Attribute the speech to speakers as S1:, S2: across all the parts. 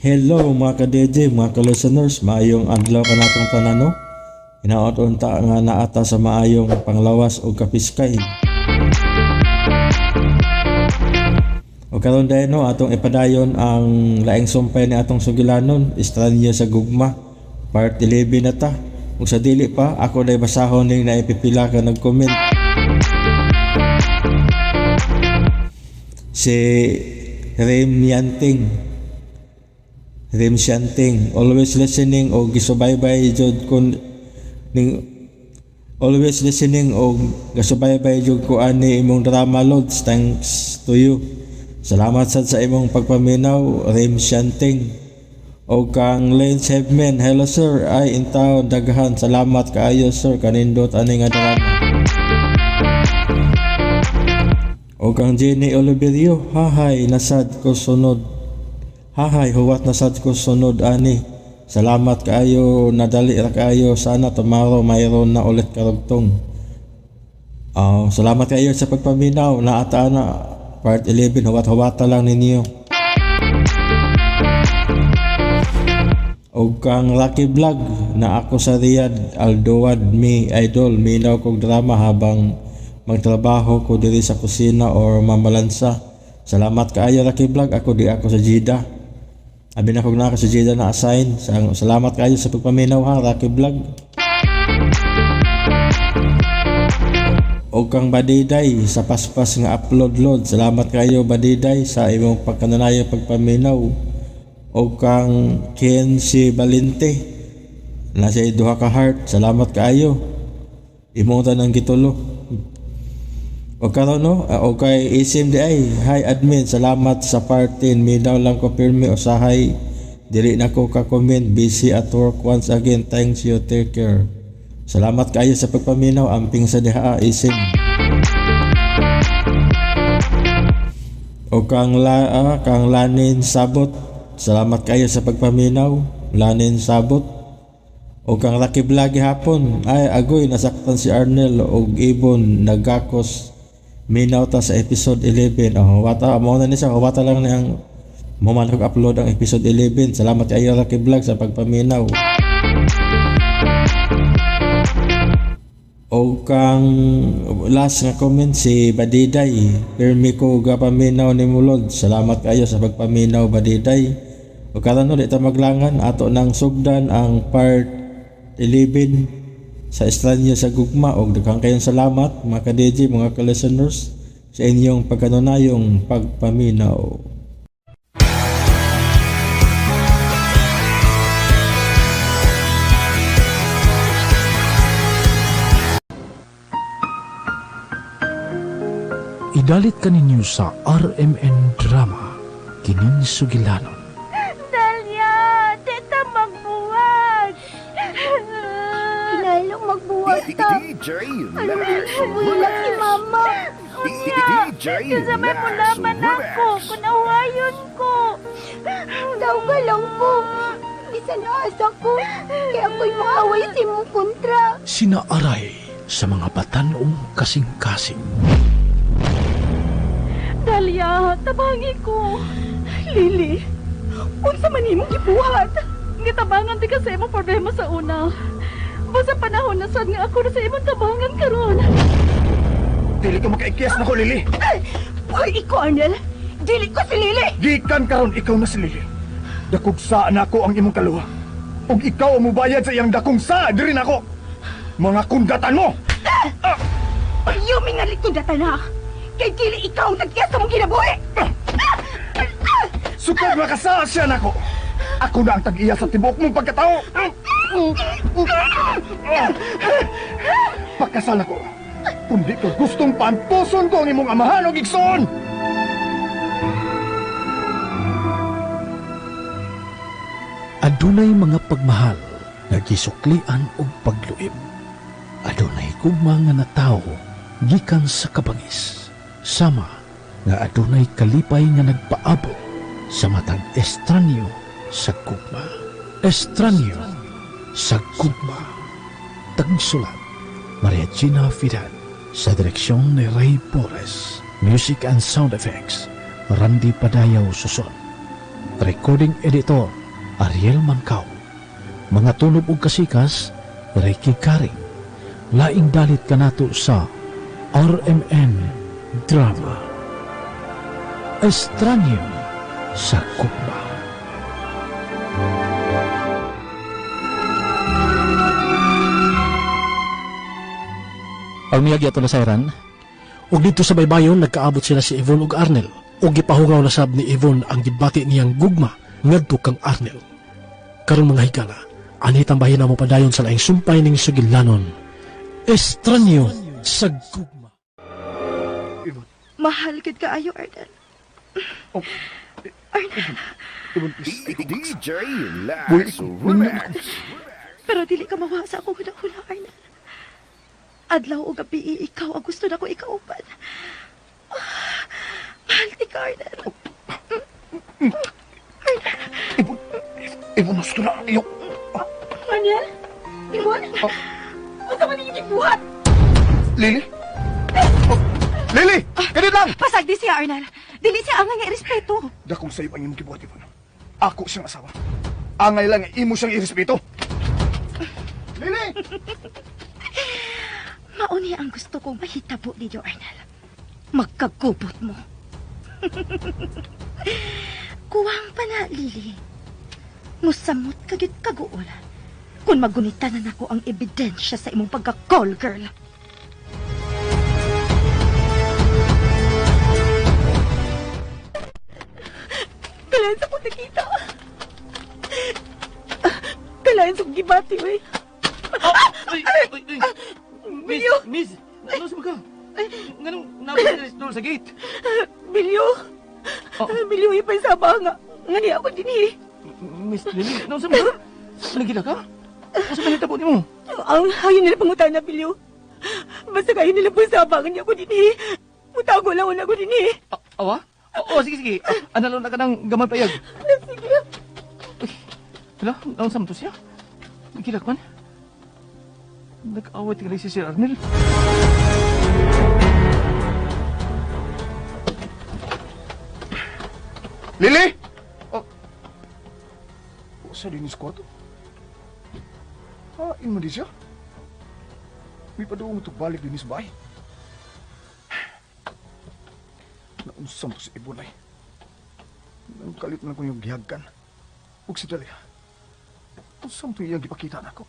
S1: Hello mga ka-DJ, mga ka-listeners, maayong adlaw ka natong tanano. Inaot-unta nga naata sa maayong panglawas o kapiskay. O karon dahil no, atong ipadayon ang laing sumpay ni atong sugilanon, Estranyo sa Gugma, part 11 na ta. Kung sa dili pa, ako dahil basahon ning naipipila ka nag-comment. Si Rem Shanting, always listening o gisubaybay jud kun ning always listening o gasubaybay jud ko ani imong drama loads. Thanks to you. Salamat sad sa imong pagpaminaw, Rem Shanting. O kang Lane Sevmen, hello sir, ay intaw daghan salamat kaayo sir kanindot ani nga drama. O kang Jenny Oliverio, hahay nasad ko sunod. Hahay, huwat na sad ko sunod ani. Salamat kaayo, nadali ra kaayo. Sana tomorrow mayroon na ulit karugtong. Salamat kaayo sa pagpaminaw. Naata na part 11, huwat-huwata lang ninyo. O kang Lucky Vlog, na ako sa Riyadh, Aldoad mi idol, minaw kog drama habang magtrabaho ko diri sa kusina or mamalansa. Salamat kaayo Lucky Vlog, ako sa Jeddah. Abi na kog naka sa Jeddah na assign. Salamat kayo sa pagpaminaw ha, Lucky Vlog. O kang Badiday sa paspas nga upload load. Salamat kayo Badiday sa imong pagkananayo pagpaminaw. O kang Kenzie Valente na sa duha ka heart. Salamat kayo. Imong tanang gitulo. O karon no, o kay isim di ay, hi admin, salamat sa part 10, may daw lang ko pirmi usahay, dili na ko ka-comment, busy at work once again, thanks you, take care. Salamat kayo sa pagpaminaw, amping sa diha, isim. O kang Lanin Sabot, salamat kayo sa pagpaminaw, Lanin Sabot. O kang Lucky Vlog hapon, ay agoy, nasaktan si Arnel, o ibon, nagakos, minaw ta sa episode 11. Wata mo na ni sa wata lang nang man ko upload ang episode 11. Salamat kayo Lucky Vlog sa pagpaminaw. O kang last nga comment si Badiday, permi ko gapaminaw ni mulod. Salamat kayo sa pagpaminaw Badiday. O karon no dito maglangan ato nang sugdan ang part 11 sa Estranyo sa Gugma. Og daghang kayong salamat mga ka-DJ, mga ka-listeners sa inyong pagkanunayong pagpaminaw.
S2: Idalit ka ninyo sa RMN Drama kining sugilanon.
S3: Dalia, tita magbuhat. Pinalo magbuhat ta. Bulat si mama. Unya, kasi may mulaman ako. Kunawayon ko. Daw ka lang ko. Isa na asa ko. Kaya ako'y makaway si mong kontra.
S2: Sinaaray sa mga batanong kasing-kasing.
S3: Dalia, tabangi ko. Lily, unsa man imong gibuhat? Gitabangan di kasi imong problema sa una. Basta panahon na sad nga ako na sa imong tabangan karon.
S4: Dili ko makaikiyas na ko, Lili.
S3: Hoy, ikaw, Arnel. Dili ko si Lily.
S4: Gikan karon ikaw na si Lili. Dakog saa na ako ang imong kaluha. Ug ikaw ang mubayad sa iyang dakong saa diri nako. Mga kundatan mo.
S3: Yumi nga likundatan na. Kay dili ikaw ang nagkiyas sa mong ginabuhi.
S4: Sukad makasaa siya nako. Ako na ang tag-iya sa tibuok mong pagkatao. Pagkasal ako. Kundi ko gustong pantuson ko ang imong amahan o gigsoon.
S2: Adunay mga pagmahal nga gisuklian og pagluib. Adunay gugma nga natawo gikan sa kabangis. Sama nga adunay kalipay nga nagpaabot sa matag Estranyo sa Gugma. Estranyo sa Gugma. Tagsulat Maria Gina Fidel. Sa direksyon ni Ray Porres. Music and sound effects Randy Padayaw Suson. Recording Editor Ariel Mancao. Mga tunog ug kasikas Ricky Karing. Laing dalit kanato sa RMN Drama. Estranyo sa Gugma. Pagmiyagi ato na sayran, ug dito sa baybayon nagkaabot sila si Yvonne ug Arnel, ug gipahugaw na sab ni Yvonne ang gibati niyang gugma ngadto kang Arnel. Karong mga higala, anit ang bahin mo padayon sa laing sumpay ning sugilanon. Estranyo sa Gugma.
S3: Mahal gid kaayo, Arnel.
S4: Oh,
S3: Arnel,
S5: DJ, relax, relax.
S3: pero dili ka mawa sa akong hula-hula, Arnel. Adlaw o gabi, ikaw ang gusto na ko ikauban. Mahal ti ka, Arnel.
S4: Ibon, gusto na iyo.
S3: Arnel? Ibon? Huwag ka maningin buhat!
S4: Lily? Oh, Lily! Ganit lang!
S3: Pasag di siya, Arnel. Dili siya angay nga irespeto.
S4: Dakong sa'yo ang imong kibuhat, Ibon. Ako siyang asawa. Angay lang imo siyang irespeto. Lily!
S3: Mauni ang gusto kong mahitabo ninyo, Arnel. Magkagubot mo. Kuwang pa na, Lily. Musamot kagit kaguol. Kung magunita na nako ang ebidensya sa imong pagka-call girl. Kailangan sa kong nakita. Kailangan sa kong gibati, wey.
S6: Miss, ano sa mga? Ganun, nabalis doon sa gate.
S3: Bilyo. Bilyo, ipay sa nga. Ngani ako din eh.
S6: Miss Lily, ano sa mga? Nagila ka? Ano sa manita po ni mo?
S3: Ang hayon nila pangutan na, Bilyo. Basta kayo nila po sa abangan niya ako din eh. Mutago lang ako din eh.
S6: Awa? Oo, sige, sige. Analo na ka ng gamay payag.
S3: Sige.
S6: Hala, naon sa to siya? Nagila ka man? Nag-awat ka rin si Sir Arnel.
S4: Lily! Oh. Sa dinis ko ito? Hain mo di siya? May padoong ito balik dinis bahay. Naunsam to si Ibon ay. Nangkalit na ko yung gihagkan. Huwag si Dalia. Unsam to iyang gipakita na ako.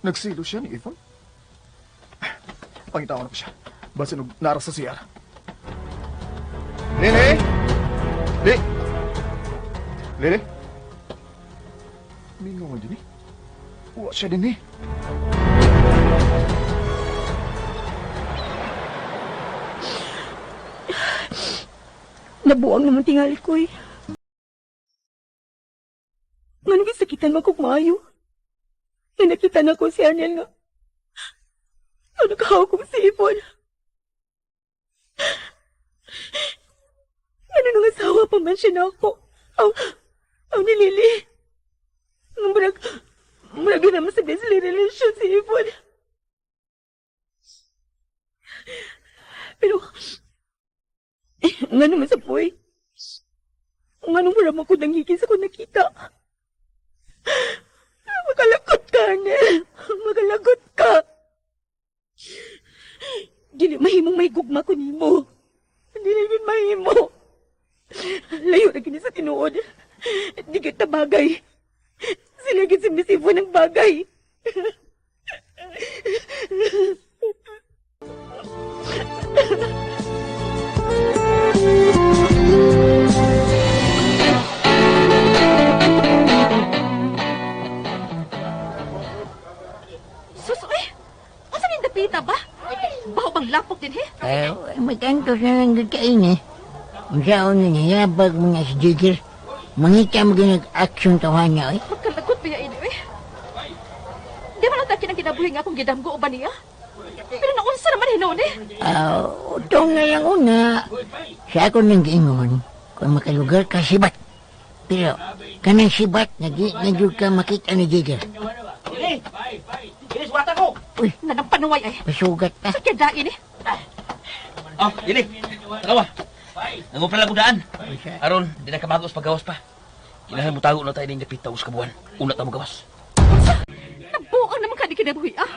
S4: Nagsilo siya ni Yvonne. Pangitawan ko siya. Basta naras sa siyar. Lily! Lily? Mingaw nga din eh. Uwa siya din eh.
S3: Nabuang naman tingali ko eh. Nga nagsakitan mo kong maayo. Nga nakita na ko si Arnel nga. Nga nakahaw kong si Yvonne. Ano nang asawa pa man siya na ako. Aw ni Lily. Nga murag naman sa desli relasyon si Yvonne. Pero, nga naman sa boy. Nga nung wala mo ko nangigis ako nakita. Magalagot ka, Arnel. Magalagot ka. Dili mahimong may gugma ko nimo. Dili yun mahimo. Layo na kini sa tinuod. Di kita bagay. Sila gid si Miss Yvonne ng bagay. Susoy! Asa ning dapita ba? Baho bang lapok din he?
S7: Matantos na lang gagkain eh. Ang saon na niyabag mga si Jigger. Mangita mo nag-action tawa niya eh.
S3: Magkalagot ba ini eh? Di ba natakin ang kinabuhi nga kung gidamgo o ba niya? Pero naunsa naman hinon eh.
S7: Utong na lang una. Sa ako nang giingon, kung makalugar ka sibat. Pero kanang sibat, nagyug ka makita ni Jigger.
S6: Lily! Lily, suwata ko!
S7: Uy,
S3: Nanang panuway ay.
S7: pasugat ka.
S3: Sa kadain eh.
S6: Lily! Takawa! Nangupra lang kudaan. Aron, di na kamagos paggawas pa. Kinahan mo tago na tayo ng dapit taos kabuan. Una tayo magawas.
S3: Nabuang naman ka di kinabuhi, ah.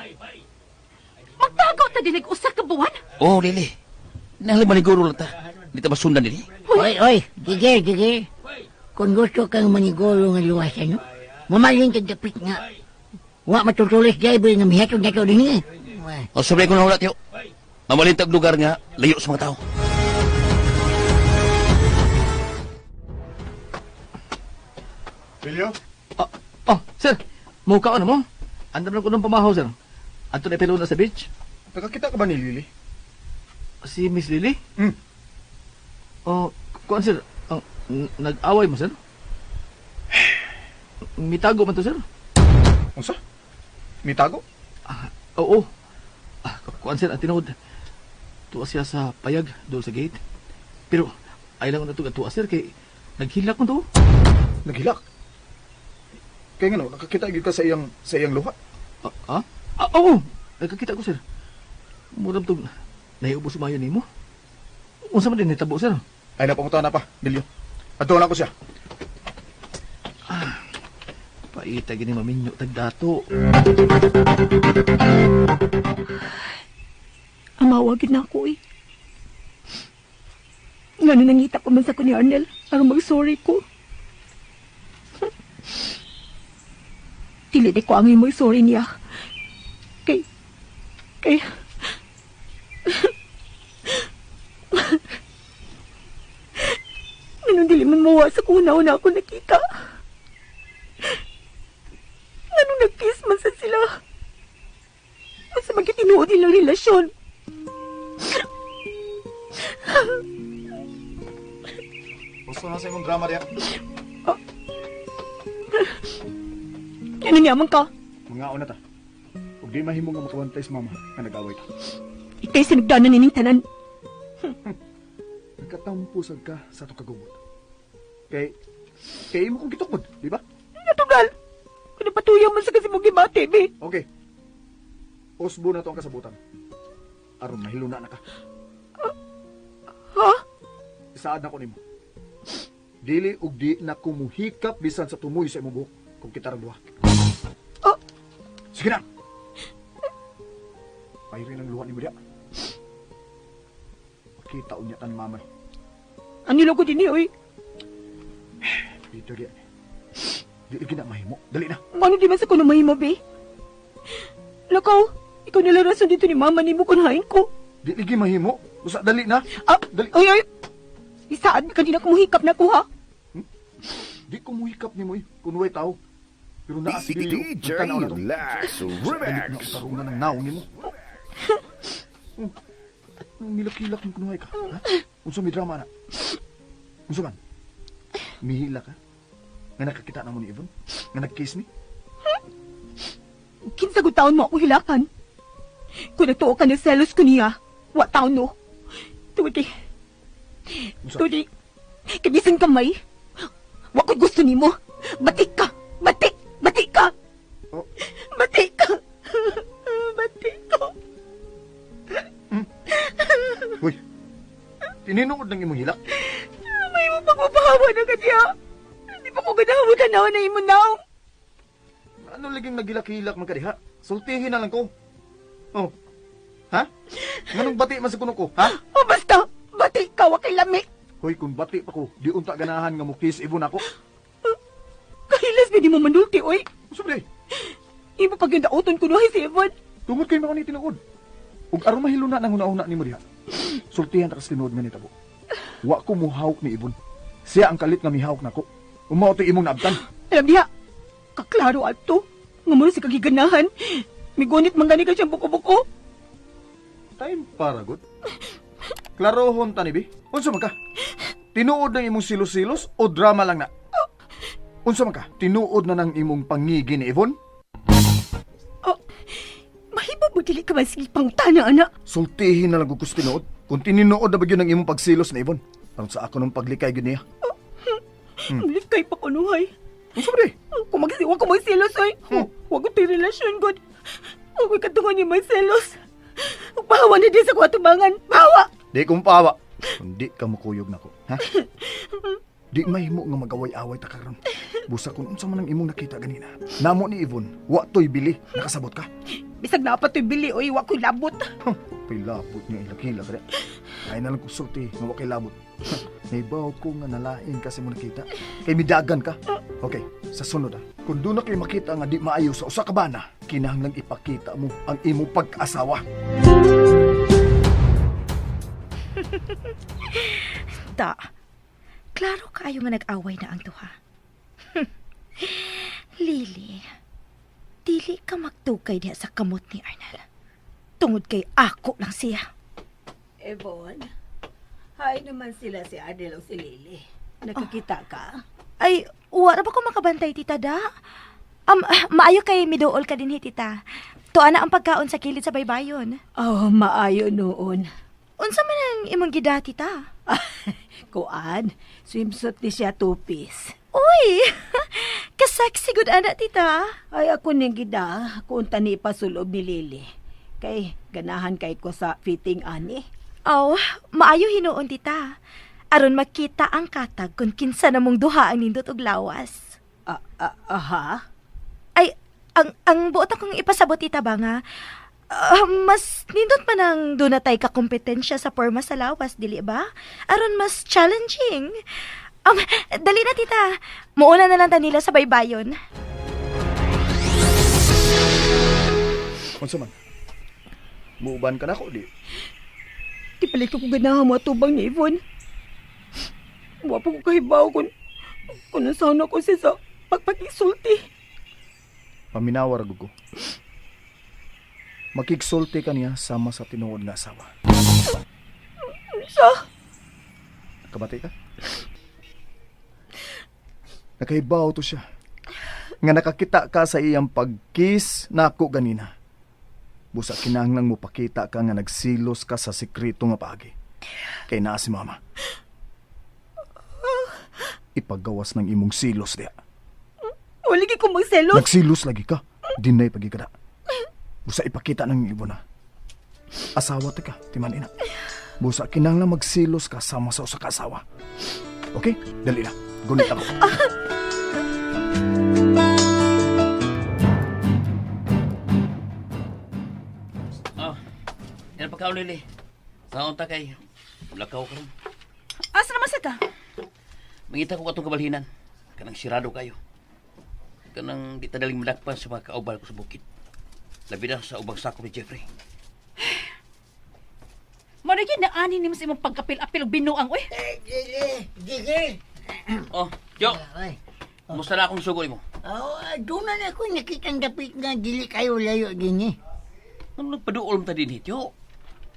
S3: Magtagaw ta dinig usa ka buwan.
S6: Oh, Lili. Nahalang maniguro lang ta. Di ta masundan Lili.
S7: Oy, digir. Kung gusto kang manigulo nga luwasan, no? Mamaling kang dapit nga. Wa matutulis jay ba nga mihatod na to din eh.
S6: O sabi ko na ulat yo. Mamalintag lugar nga, layo sa mga tao.
S4: Pilyo?
S6: Sir. Mukha ka na mo. Andam lang ko ng pamahaw, sir. Anto na pilo na sa beach.
S4: Nakakita ka ba ni Lily?
S6: Si Miss Lily?
S4: Hmm.
S6: Oh, kuan sir. Nag-away mo, sir? Mitago man to, sir?
S4: Unsa? May tago?
S6: Oo. Kuan sir, ang tinood. Tuwa siya sa payag doon sa gate. Pero, ay lang na ito tuwa sir, kay naghilak mo to.
S4: Naghilak? Kaya nga no, nakakita agad ka sa iyang luha.
S6: Oo. Nagkakita ko, sir. Muram to, nahiubos sumayo ni mo. Unsa man din nitabo, sir?
S4: Ay napamunta na pa, Bilyo. Ato na ko siya.
S6: Paita gini maminyo tagdato.
S3: Amawagin na ako eh. Nga nangita ko man sa ko ni Arnel, aron mag-sorry ko. Dili di ko ang imoy sorry niya. Kay... Anong dili man mawa sa kung una ako nakita. Anong nag-kiss man sa sila. O sa magkitinuod nilang relasyon.
S4: Gusto na sa imong drama diya.
S3: Ano niyaman ka?
S4: Mga una ta. Huwag di mahimo nga makawantay sa mama nga nag-away ta.
S3: Ikay sinugdanan nining tanan.
S4: Nagkatampusag ka sa itong kagumot. Kay imo kong gitukod, di ba?
S3: Natural. Kung napatuyaw man sa kasi mong gibate, be.
S4: Okay. Usbo na to ang kasabutan. Aron mahiluna na ka.
S3: Ha?
S4: Isaad na ko nimo. Dili ug di na kumuhikap bisan sa tumoy sa imong buhok kung kita ra duha.
S3: Oh.
S4: Sige na. Payri ng luha ni mo diya. Kita unya tan mama.
S3: Ang nilogo din niyo, eh.
S4: Dito diya. Dili gina mahimo. Dali na.
S3: Ano di man sa kuno mahimo, be? Lakaw, ikaw nila rason dito ni mama ni mo kung hain ko.
S4: Dili gi mahimo. Usa dali na.
S3: Ah,
S4: Dali.
S3: ay. Isaad ka din ako muhikap na ko, ha?
S4: Di ko muhikap ni mo kunway tao. Pero naa si Bilyo.
S5: DJ
S4: Tanaw na to.
S5: Lax
S4: Dali na
S5: Remix.
S4: utarong na ng naong ni mo. Milak-hilak ng kunway ka. Ha? Unsa may drama na? Unsa man? Mihila ka? Nga nakakita na mo ni Yvonne? Nga nag-kiss me?
S3: Kinsa gud taon mo ako hilakan. Kung nagtuo ka na selos ko niya, wa taon no. Tudi.
S4: Unsa?
S3: Tudi. Kabisan kamay. Wa ko gusto nimo. Batik ka. Batik. Batik ka.
S4: Oh.
S3: Batik ka. Batik ka.
S4: Uy, tininood ng imong hilak?
S3: May mo pagpapahawa na kanya. Hindi pa ko ganahamutan na na imo now.
S4: Ano laging nagilak-hilak man ka diha? Sultihin na lang ko. Oh. Ha? Nganong bati man sa kuno ko, ha?
S3: O basta, batik ka, wa kay lami.
S4: Hoy, kung bati pa ko, di unta ganahan nga mo kiss Yvonne ako.
S3: Kahilas ba di mo manulti, oy?
S4: Unsa ba day?
S3: Imo pagandauton ko nuhay si Evan.
S4: Tungod kay mao ni tinuod. Ug aron mahiluna nang una-una nimo diha. Sultihan ra kas tinuod nga nitabo. Wa ko muhawk ni Yvonne. Siya ang kalit nga mihawk nako. Umao to imong naabtan.
S3: Alam diha, kaklaro ato. Nga mo si kagiganahan. Migunit mangani ka siyang buko-buko.
S4: Time para good. Klarohon ta ni bi. Unsa man ka? Tinuod ng imong silos-silos o drama lang na? Unsa man ka? Tinuod na ng imong pangigi ni Yvonne?
S3: Oh, mahibo mo dili ka ba sige pang tana, anak?
S4: Sultihin na lang kung tinuod. Kung tininood na ba yun ang imong pagsilos na Yvonne? Aron sa ako ng paglikay yun niya.
S3: Malikay pa ko nuhay.
S4: Unsa ba day?
S3: Kung magsiwa ko may selos, ay. Huwag ko tayo relasyon, God. Huwag ko katungan niya may selos. Pahawa na din sa kwatubangan. Pahawa!
S4: Di kong pawa. Kundi ka mukuyog na ko. Ha? Di mahimo nga mag-away-away ta karon. Busa kung unsa man ang imong nakita ganina. Namo ni Yvonne, wa to'y bili. Nakasabot ka?
S8: Bisag na pa to'y bili, oy, wa ko'y labot.
S4: Pay labot niya ilakila ka. Ay na lang kong sulti nga wa kay labot. Naibaw ko nga nalain kasi mo nakita. Kay midagan ka. Okay, sa sunod Kung doon na kayo makita nga di maayo sa usa ka bana, kinahanglang ipakita mo ang imong pag-asawa.
S3: Ta, klaro kayo nga nag-away na ang duha. Lily, dili ka magtugay diha sa kamot ni Arnel. Tungod kay ako lang siya.
S8: Evon, hay naman sila si Adel o si Lily. Nakakita ka?
S3: Ay, wala ba ko makabantay, tita da? Maayo kay miduol ka din, tita. Tuwa na ang pagkaon sa kilid sa baybayon.
S8: Oh, maayo noon.
S3: Unsa man ang imong gida, tita?
S8: Kuan, swimsuit ni siya 2-piece.
S3: Uy, kasaksi gud ana, tita.
S8: Ay ako ning gida, kung tani pasulob ni Lily. Kay ganahan kay ko sa fitting ani.
S3: Aw, maayo hinuon, tita. Aron makita ang katag kung kinsa namong duha ang nindot og lawas.
S8: Aha?
S3: Ay, ang buot akong ipasabot, tita ba nga, mas nindot man ang dunatay ka kompetensya sa porma sa lawas, dili ba? Aron mas challenging. Dali na, tita. Muuna na lang ta nila sa baybayon.
S4: Unsa man? Muuban ka na ko, di?
S8: Di palit ko ganahan mo atubang ni Yvonne. Wa pa ko kahibaw kung nasaw na ko siya sa pagpakisulti.
S4: Paminawar ko. Makigsulti ka niya sama sa tinuod nga asawa.
S8: Siya?
S4: Kabati ka? Nakahibaw to siya. Nga nakakita ka sa iyang pag-kiss na ako ganina. Busa kinahanglang mo pakita ka nga nagsilos ka sa sikreto nga paagi. Kay naa si mama. Ipagawas ng imong silos diya.
S8: Wala ko magselos.
S4: Nagsilos lagi ka. Dinay pagigada. Busa ipakita ng ibo na. Asawa ta ka, timan ina. Busa kinahanglang magsilos ka sama sa usa ka asawa. Okay? Dali na. Gunit ako.
S9: Yan pagkaon Lily. Saan ta kay lakaw ka rin.
S8: Asa naman sa ka?
S9: Mangita ko katong kabalhinan. Kanang sirado kayo. Kanang di tadaling madakpan sa mga kaubal ko sa bukid. Labi na sa ubang sako ni Jeffrey.
S8: Marigid na ani ni mas imong pagkapil-apil og binuang, oy.
S7: Gigi!
S9: Oh, Jo.
S7: Ay.
S9: Musta na akong sugol mo?
S7: Doon na ako nakitang dapit nga dili kayo layo gini.
S9: Nung nagpaduol mo ta din hito.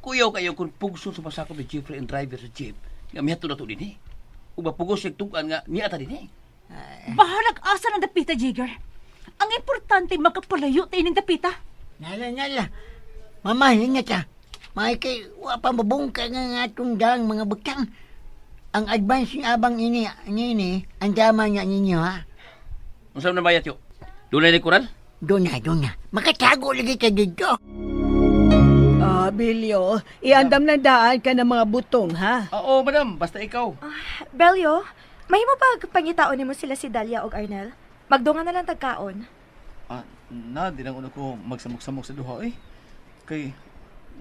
S9: Kuyaw kayo kung pugso sa pasako ni Jeffrey and driver sa jeep. Nga mihato na to din Uba pugos yung tugan nga niya ata din
S8: Bahalag asa ng dapita, Jigger. Ang importante makapalayo tayo ng dapita.
S7: Nala. Mama, ingat ka. May kay wapa mabungka nga atong dalang mga butang. Ang advance ng abang ini, ang dama niya ninyo, ha?
S9: Ang saan na bayat yo? Doon na likuran?
S7: Doon na. Makatago lagi ka dito.
S8: Bilyo, iandam na daan ka ng mga butong, ha?
S9: Oo, madam. Basta ikaw.
S3: Belyo, mahimo pag pangitaon nimo sila si Dalia og Arnel. Magdungan na lang tagkaon.
S6: Di lang una ko magsamok-samok sa duha eh. Kay,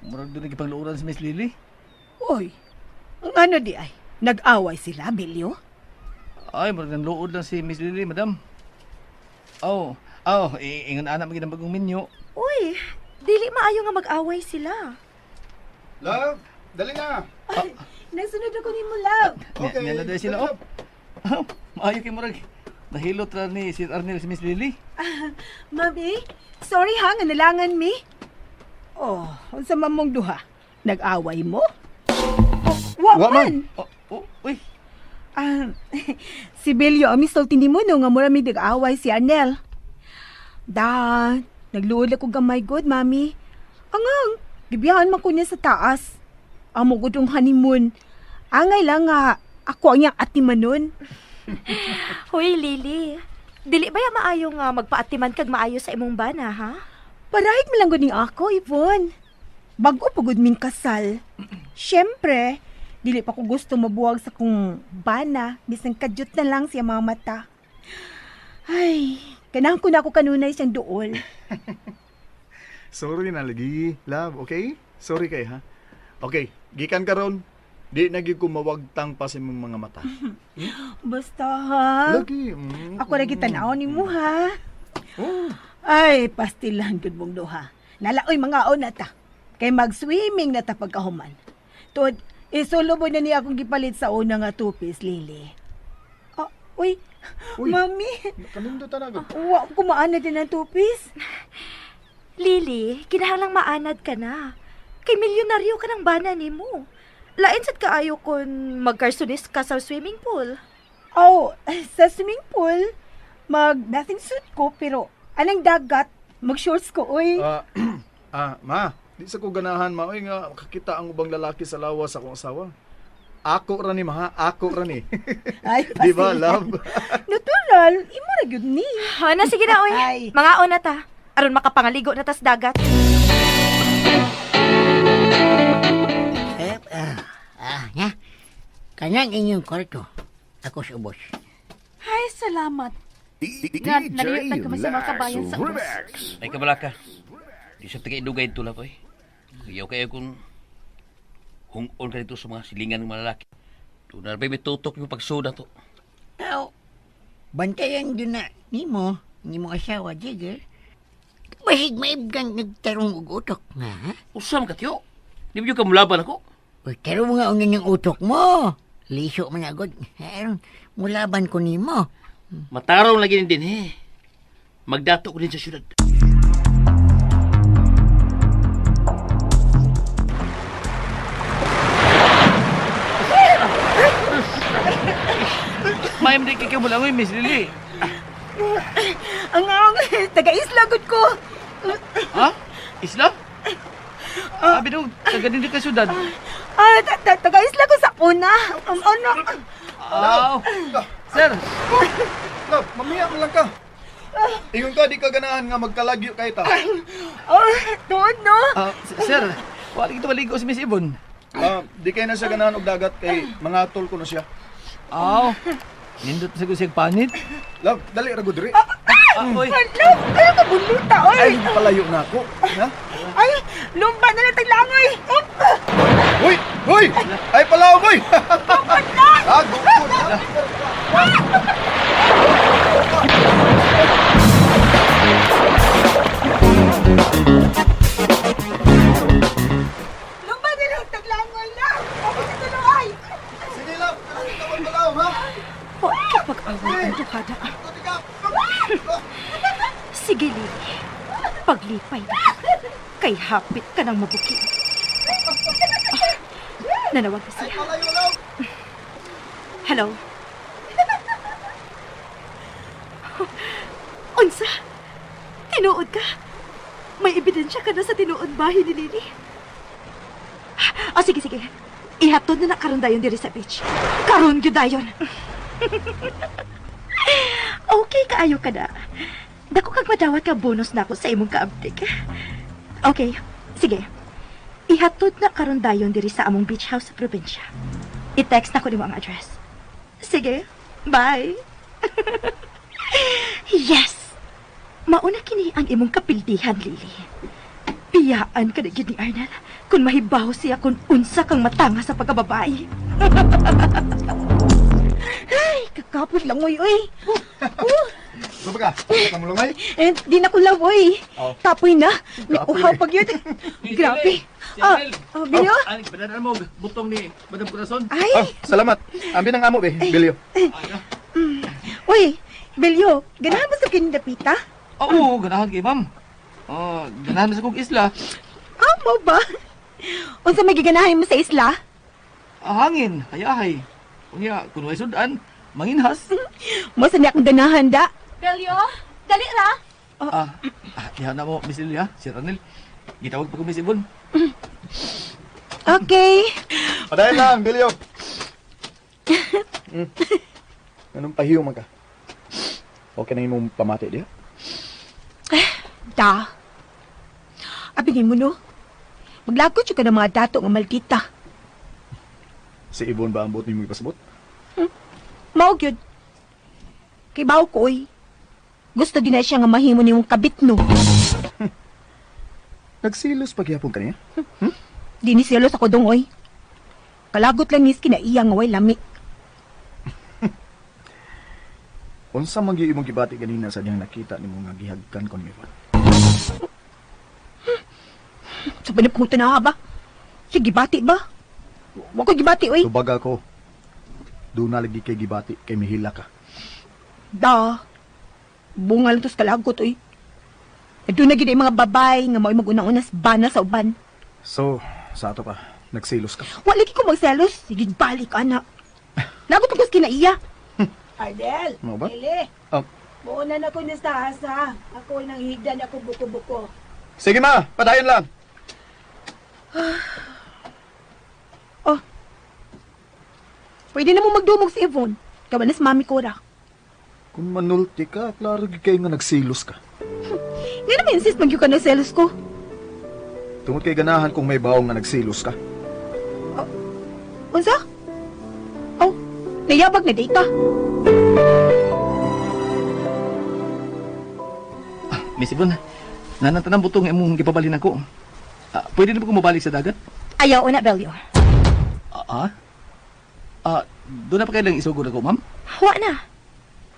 S6: murag doon nagipangluuran si Miss Lily.
S8: Oy, ang ano di ay? Nag-away sila, Bilyo?
S6: Ay, murag nanluod lang si Miss Lily, madam. Ingon anak maging ang bagong minyo.
S3: Uy, dili maayo nga mag-away sila.
S5: Love, dali na.
S8: Nasunod ako ni mo, love.
S5: Okay,
S6: Yan na dahil sila,
S5: love.
S6: Maayo kay murag. Nahilot ra ni si Arnel si Miss Lily.
S8: Mami, sorry ha, nga nalangan mi. Oh, unsa man mong duha? Nag-away mo? Wa man.
S6: Uy.
S8: Si Bilyo, ang misulti ni mo no, nga mura mi nag-away si Arnel. Nagluod ako gamay good, mami. Angang, gibiyahan man ko niya sa taas. Amo gudong honeymoon. Angay lang nga, ako ang iyang atimanon.
S3: Hoy, Lily. Dili ba ya maayo nga magpaatiman kag maayo sa imong bana, ha?
S8: Parahit mo lang gud ning ako, Yvonne. Bago pagod ming kasal. Siyempre, Dili pa ko gusto mabuwag sa kung bana, bisang kadyot na lang siya mga mata. Ay, ganahan ko na ako kanunay siyang duol.
S4: Sorry na lagi, love, okay? Sorry kay ha. Okay, gikan karon. Di nagi ko mawagtang pa sa imong mga mata.
S8: Basta ha.
S4: Lagi.
S8: Ako lagi tanaw ni mo ha.
S4: Oh.
S7: Ay, pastilan gud mong duha. Nalaoy mga na ta. Kay mag-swimming na ta pagkahuman. Tuod, isulubo na niya akong gipalit sa una nga tupis, Lily.
S8: Uy,
S4: Uy.
S8: Mami,
S4: Kanindot na agad.
S8: wa ko maana din ang tupis.
S3: Lily, kinahanglang maanad ka na. Kay milyonaryo ka ng bana ni mo. Lain sad kaayo kung magkarsunis ka sa swimming pool.
S8: Oh, sa swimming pool, mag-bathing suit ko, pero anang dagat, mag-shorts ko, uy.
S4: Ma, di sa ko ganahan, ma. Oy nga, makakita ang ubang lalaki sa lawas sa akong asawa. Ako ra ni, ma, ha? Ako ra ni.
S7: Ay,
S4: Di ba, love?
S8: Natural, imo ra gyud ni.
S3: Na sige na, oy.
S7: Ay.
S3: Mga na ta. Aron makapangaligo na tas dagat.
S7: Nya. Kanang inyong kwarto. Ako sa ubos.
S3: Ay, salamat. Naliyot ka sa mga kabayan sa ubos.
S9: Ay kabalaka. Di sa taga-idugay tulak ko eh. Kayaw kayo kung hung-on ka dito sa mga silingan ng mga lalaki. Doon na may tutok yung pagsuda to.
S7: Bantayan yun na nimo asawa, Jigger. Mahig maibgang nagtarong og utok nga, ha?
S9: Usam ka tiyo. Di ba yung kamulaban ako?
S7: Uy, taro mo nga unyan yung utok mo. Liso man agad. Mulaban ko nimo.
S9: Mataraw lagi din eh. Magdato ko din sa syudad. Mayam di kikaw mo lang Miss Lily.
S8: Ang taga-isla gud ko.
S9: Ha? Isla? Abi daw, taga din ka syudad.
S8: Taga-isla ko sa una. Ano?
S9: Aw. Sir,
S4: Love, mamaya mo lang ka. Ingon ka, di ka ganahan nga magkalagyo kay ta.
S8: Tuod no?
S9: sir, wala kita maligo si Miss Ibon.
S4: Di kayo na siya ganahan og dagat kay mga tol ko na siya.
S9: Aw. Nindot sa kusig panit.
S4: Love, dali ra gud diri.
S9: Oy.
S8: Ano? Ano ka buluta, oy?
S4: Ay, palayo na ako. Ha?
S8: Ay, lumba na lang taglangoy.
S4: Hoy! Hoy! Ay, palaw, boy! Ah, gukod na.
S8: Lumba na lang taglangoy na. Ako sa tuloy.
S4: Sige, love. Kanang tawag palaw, ha?
S3: Pag-away ang tukada. Sige, Lily. Paglipay na. Kay hapit ka ng mabuki. Nanawag na siya.
S4: Palayo, love.
S3: Hello? Unsa? Tinuod ka? May ebidensya ka na sa tinuod bahay ni Lily? Sige, sige. Ihatod na karon dayon diri sa beach. Karon gyud dayon. Okay, kaayo ka na. Dako kag madawat ka bonus na ako sa imong kaabdik. Okay, sige. Ihatod na karon dayon diri sa among beach house sa probinsya. I-text na ko nimo ang address. Sige, bye. Yes! Mauna kini ang imong kapildihan, Lily. Piyaan ka na gyud ni Arnel kung mahibaw siya kung unsa kang matanga sa pagkababae.
S8: Ay, kakapos lang, oy.
S4: Saba ka? Kamulong ay?
S8: Di na ko love, oy.
S4: Oh.
S8: Tapoy na. May
S4: Tapoy.
S8: uhaw pag yun. Grabe. Bilyo?
S9: Ano, banana mo, butong ni Madam Corazon.
S8: Ay,
S4: Salamat. Ambi ng amo, be. Bilyo.
S8: oy. Bilyo, ganahan mo sa kinindapita?
S6: Oo, ganahan kay ma'am. Ganahan sa kong isla.
S8: Mo ba? Unsa may giganahin mo sa isla?
S6: Hangin, hayahay. Unya, kung may sudan, manginhas.
S8: Mo sa niya akong ganahan da.
S3: Belio, dali ra.
S6: Dihan na mo, Miss Lily, ha? Si Ranel. Gitawag pa ko, Miss Ibon.
S8: Okay.
S4: Padayon lang, Bilyo. Anong pahiyo man ka? Okay na yung pamati diya?
S8: Da. Abingin mo no. Maglagot siya ka ng mga dato nga maldita.
S4: Si Yvonne ba ang buot ni mo ipasabot?
S8: Mao gyud. Kay baw ko oy. Gusto din na siya nga mahimo nimong kabit no.
S4: Nagsilos pagyapon kaniya?
S8: Di ni selos ako dong oy. Kalagot lang nis kinaiya nga way lami.
S4: Unsa man gyud imong gibati ganina sa diyang nakita nimo nga gihagkan kon Yvonne?
S8: Sa panapunta na ba? Sige bati ba? Wa ko gibati oy.
S4: Tubag ako. Doon na lagi kay gibati kay mihila ka.
S8: Da. Bungal tos kalagot oy. Doon na gid ay mga babay nga mao magunang-unas bana sa uban.
S4: So, sa ato pa, nagsilos ka.
S8: Wa lagi ko magselos. Sige balik ana. Lagot ko kinaiya.
S10: Ardel,
S4: Ano ba?
S10: Ili,
S4: Ah,
S10: buunan ako ni Stasa. Ako nang higdan ako buko-buko.
S4: sige ma, padayon lang.
S8: Pwede na mo magdumog si Yvonne. Kabanas mami ko ra.
S4: Kung manulti ka, klaro gyud kay nga nagsilos ka.
S8: Nga naman insist mag ka na selos ko.
S4: Tungod kay ganahan kung may bawang nga nagsilos ka.
S8: Unsa? Oh, nayabag na data.
S6: Miss Yvonne, nanatan ang butong imong gipabalin ako. Pwede na ba ko mabalik sa dagat?
S3: Ayaw na, Belyo.
S6: Doon na pa kailang isugod ako, ma'am?
S3: Wa na.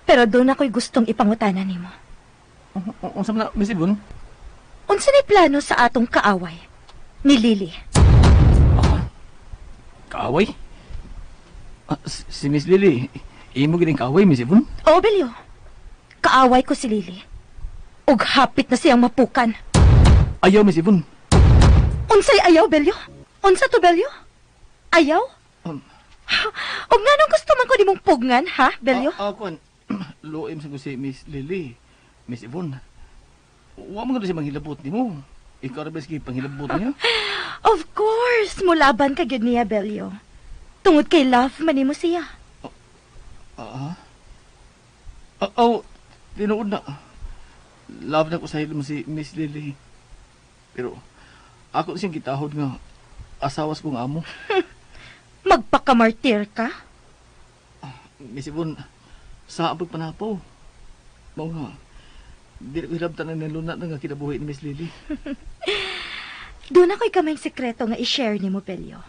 S3: Pero doon ako'y gustong ipangutanan nimo.
S6: Unsa man na, Miss Yvonne?
S3: Unsa ni plano sa atong kaaway ni Lily?
S6: Kaaway? Si Miss Lily, imo gining kaaway, Miss Yvonne?
S3: Oo, Belyo. Kaaway ko si Lily. Ug hapit na siyang mapukan.
S6: Ayaw, Miss Yvonne.
S3: Unsay ayaw, Belyo? Unsa to, Belyo? Ayaw? Ug nga nung gusto man ko nimong pugngan, ha, Belyo?
S6: Kon, loim sa ko si Miss Lily. Miss Yvonne, huwag mo nga siya manghilabot ni mo. Ikaw rin ba sige panghilabot niya?
S3: Of course, mulaban ka gyud niya, Belyo. Tungod kay love man nimo siya.
S6: Tinuod na. Love na ko sa hilom si Miss Lily. Pero, ako siyang gitahod nga asawas kong amo.
S3: Magpakamartir ka?
S6: Miss Yvonne, sa abag panapaw. Mao nga, di ko hilabtan na nilunat na nga kinabuhi ni Miss Lily.
S3: Doon ako'y kamay sekreto nga i-share ni mo, Belyo.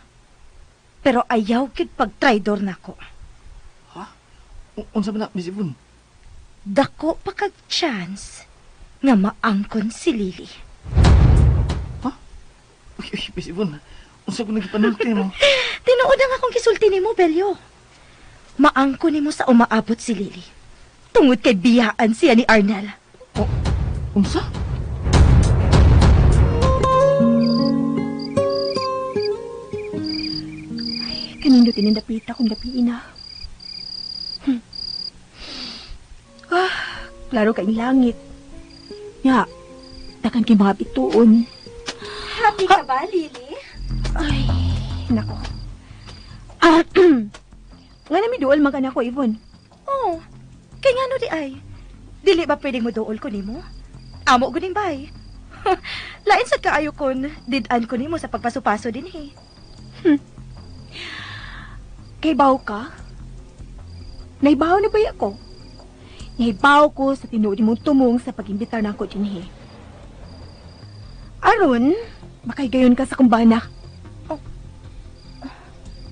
S3: Pero ayaw kid pag-traidor nako.
S6: Unsa man na, Miss Yvonne?
S3: Dako pa kag chance nga maangkon si Lily.
S6: Uy, Miss Yvonne, unsa ko nagipanulti mo?
S3: Tinuod ang akong gisulti ni mo, Belyo. Maangkon ni mo sa umaabot si Lily. Tungod kay biyaan siya ni Arnel.
S6: Unsa?
S8: Kanindo tinindapita kung dapiin na. Klaro kaing langit. Nga, takan kay mga bituon.
S3: Happy ka ba, Lily?
S8: Ay, nako. Nga nami duol man ka na ko, Yvonne.
S3: Oh, kay nga no di ay. Dili ba pwedeng mo dool ko nimo? Amo guning bay. Lain sad kaayo kon didan ko nimo sa pagpasupaso din he.
S8: Kay baw ka? Naibaw na ba ako? Naibaw ko sa tinuod mong tumong sa pag-imbitar na ako din Aron, makay gayon ka sa kumbana.
S3: Oh.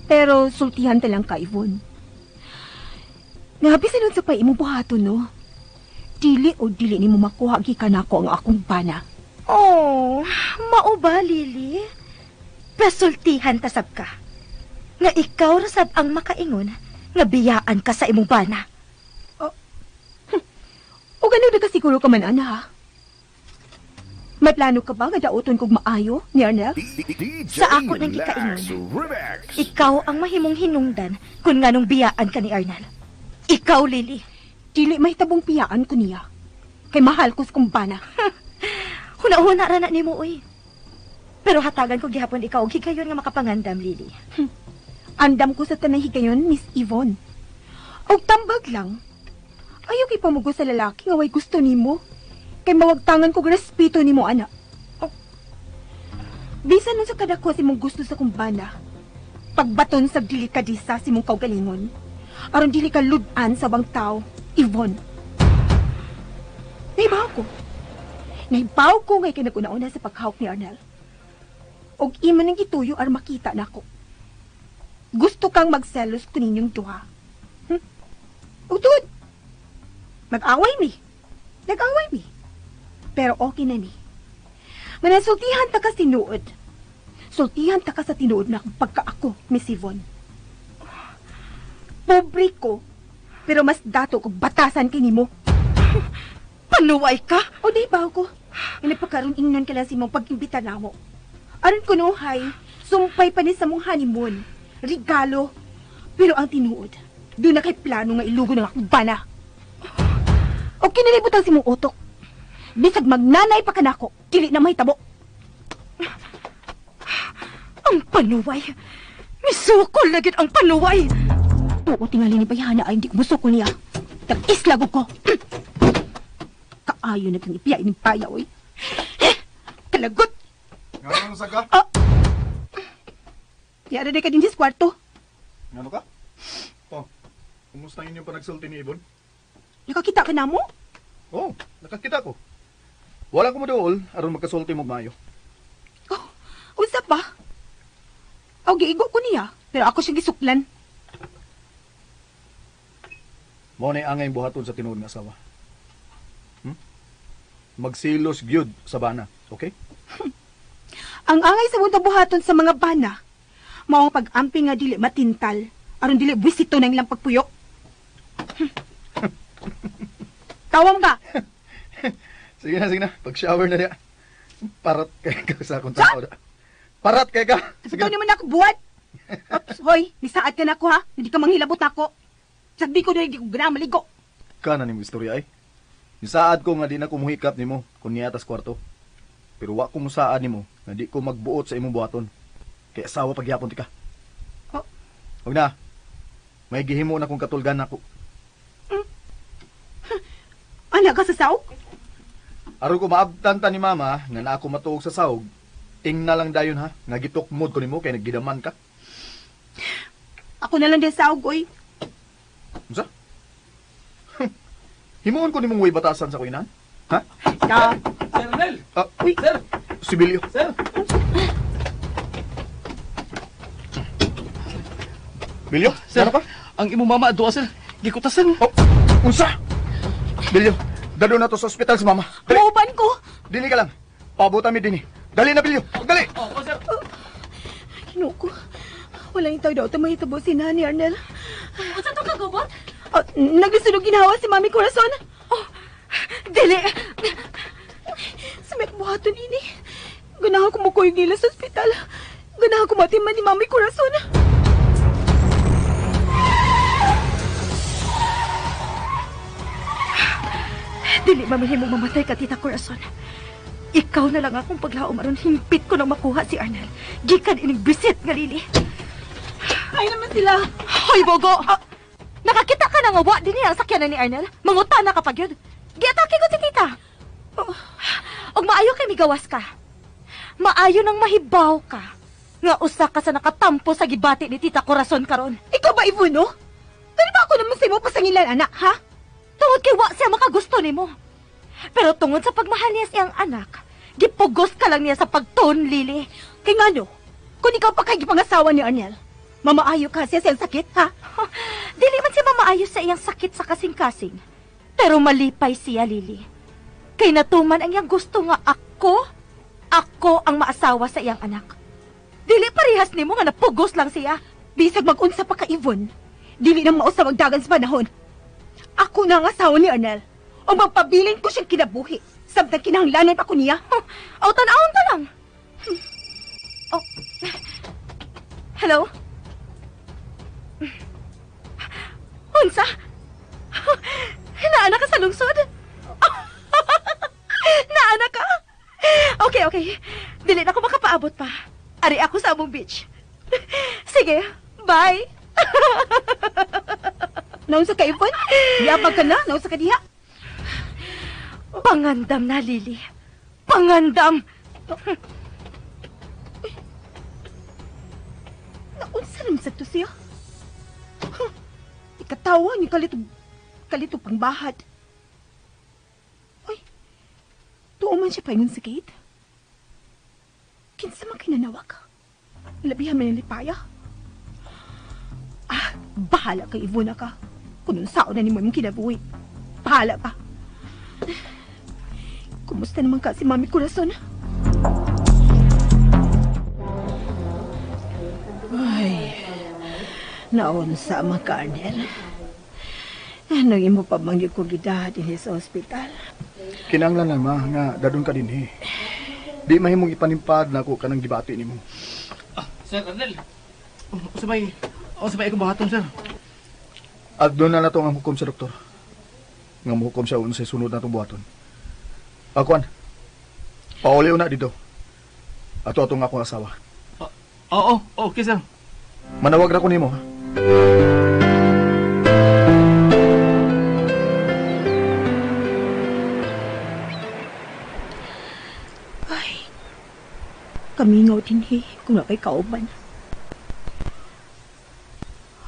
S8: Pero sultihan talang ka, Yvonne. Nga bisan sa pa imong buhaton, no? Dili o dili ni mo makuha gikan ako ang akong bana.
S3: Oh, mao ba, Lily? Pasultihan tasab ka. Nga ikaw rasab ang makaingon nga biyaan ka sa imong bana.
S8: O gano'n na kasiguro ka man, ana, ha? May plano ka ba nga dauton kog maayo ni Arnel?
S3: Sa ako nang gikaingon. Ikaw ang mahimong hinungdan kung nganong biyaan ka ni Arnel. Ikaw, Lily.
S8: Dili may tabong piyaan ko niya. Kay mahal ko sa kumbana.
S3: Huna-huna ra na nimo, uy. Pero hatagan ko gihapon ikaw og higayon nga makapangandam, Lily.
S8: Andam ko sa tanang higayon, Miss Yvonne. Og tambag lang. Ayaw kay pamugo sa lalaki nga way gusto nimo. Kay mawagtangan ko respeto nimo, ana. Bisan nun sa kadako si mong gusto sa kumbana. pagbaton sa dili ka disa si mong kaugalingon. Aron dili ka ludan sa bang tao, Yvonne. Nahibaw ko. Nahibaw ko ngay kinaguna-una sa paghawak ni Arnel. Og imo nang gituyo ar makita nako. Gusto kang magselos ko ninyong duha. Utod. Mag-away mi. Nag-away mi. Pero okay na mi. Manasultihan ta ka sinuod. Sultihan ta ka sa tinuod na pagka ako, Miss Yvonne. Pobre ko, pero mas dato kog batasan kini mo. Panuway ka? O di ba ko? Inapakaroon ingnon ka lang si mong pag-imbita na mo. Aron ko nuhay, sumpay pa ni sa mong honeymoon. Regalo. Pero ang tinuod, doon na kay plano nga ilugo ng akong bana. O kinalibutan si mong utok. Bisag magnanay pa ka na ako, dili na may tabo. Ang panuway. Misukol na gid ang panuway. Oo, tingali ni Bayana ay hindi ko musukol niya. Tag-islago ko. Kaayo na kang ipiyay ng payaw, eh. Kalagot!
S4: Nga sa ka?
S8: Yara na ka din sa kwarto.
S4: Nga ka? Oh, kumusta yun yung panagsulti ni Ibon?
S8: Nakakita ka na mo?
S4: Oh, nakakita ko. Wala ko mo dool, aron magkasulti mo mayo.
S8: Oh, usap ba? O, giigo ko niya. Pero ako siyang gisuklan.
S4: Mo na angay buhaton sa tinuod nga asawa. Magsilos gyud sa bana, okay?
S8: Ang angay sa mong buhaton sa mga bana, mao ang pag-amping nga dili matintal, aron dili buwisito ng ilang pagpuyok. Tawam ka!
S4: Sige na. Pag-shower na niya. Parat kay ka sa akong tao. Parat kay ka!
S8: Ito naman ako buhat! Ops, hoy, nisaad ka na ako ha? Hindi ka manghilabot na ako. Sabi ko na hindi ko gana maligo.
S4: Kana ni mo istorya ay. Nisaad ko nga di na ko muhikap nimo kun niyatas kwarto. Pero wa ko musaad nimo nga di ko magbuot sa imong buhaton. Kay asawa pagyapon ti ka.
S8: Oh.
S4: Huwag na. May gihimo na kong katulgan ako.
S8: Anak ka sa saog?
S4: Aron ko maabtan ta ni mama nga na ako matuog sa sahog. Tingna lang dayon ha, nga gitukmod ko nimo kay naggidaman ka.
S8: Ako na lang din saog, oy.
S4: Unsa? Himuon ko nimong way batasan sa kuinan? Ha?
S8: Na.
S9: Sir Arnel!
S4: Uy,
S9: Sir!
S4: Sibilyo.
S9: Sir!
S4: Bilyo,
S6: Sir,
S4: ano ka?
S6: ang imong mama adto sir. Gikutasan.
S4: Oh, unsa? Bilyo, dalo na to sa ospital si mama. Dali,
S8: Mauban ko.
S4: dini ka lang. Pabuta mi dini. Dali na, Bilyo. Dali.
S9: Oh, sir!
S8: Kinuko. Walang itaw daw mahitabo si Nani Arnel.
S3: Unsa to kagubot?
S8: Oh, naglisunog ginawa si Mami Corazon. Oh, dili. Sa may buhaton ini. Ganahan ko mo nila sa ospital. Ganahan ko matiman ni Mami Corazon. Dili mamahimong mamatay ka, Tita Corazon. Ikaw na lang akong paglaom aron himpit ko nang makuha si Arnel. Gikan ining bisit nga lili. Ay naman sila. Hoy, Bogo! Nakakita ka na nga wa din ang sakyanan ni Arnel. Mangutana ka pa yun. Giatake ko si Tita. Og maayo kay migawas ka. Maayo nang mahibaw ka. Nga usa ka sa nakatampo sa gibati ni Tita Corazon karon. Ikaw ba, Ivuno? Dali ba ako naman sa imo pasangilan, anak, ha? Tungod kay wa siya makagusto nimo. Pero tungod sa pagmahal niya sa iyang anak, gipugos ka lang niya sa pagton, Lili. Kay ngano, kung ikaw pa kay gipangasawa ni Arnel, mamaayo ka siya sa iyang sakit, ha? Dili man siya mamaayo sa iyang sakit sa kasing-kasing. Pero malipay siya, Lili. Kay natuman ang iyang gusto nga ako ang maasawa sa iyang anak. Dili parihas nimo nga napugos lang siya. Bisag mag-unsa pa ka, Yvonne. Dili na mausa magdagan sa panahon. Ako na ang asawa ni Arnel. O magpabilin ko siyang kinabuhi. Sabtang kinahanglanan pa ko niya. O, tanawon ka lang. Oh. Hello? Unsa? Naana ka sa lungsod? Naana ka? Okay. Dili na ako makapaabot pa. Ari ako sa among beach. Sige, bye. Naunsa ka, Yvonne? Yabag ka na? Naunsa ka diha? Pangandam na, Lili. Pangandam! Unsa naman sa to siya? Ikatawa ni kalito pang bahad. Ay, tuo man siya paingon sa gate. Kinsa man kinanawag? Labihan man yung lipaya. Bahala ka, Ivona ka. Kung nung sao na ni mo yung kinabuhi. Bahala ka. Kumusta naman ka si Mami Corazon? Ay, naunsa mga Arnel. Ano yung mo pa mangyay ko gidad din sa ospital?
S4: Kinanglan lang ma, nga dadun ka din eh. Di mahimong ipanimpad na ako kanang gibati nimo.
S6: Sir Arnel. Usabay ako buhaton, sir.
S4: At doon na nato ang hukom sa doktor. Nga muhukom siya sa sunod na itong buhaton. Akuan, pauli na dito. Ato atong akong asawa.
S6: Oo, okay, sir.
S4: Manawag na ko nimo ha.
S8: Ay, kamingaw din kung na kay kauban.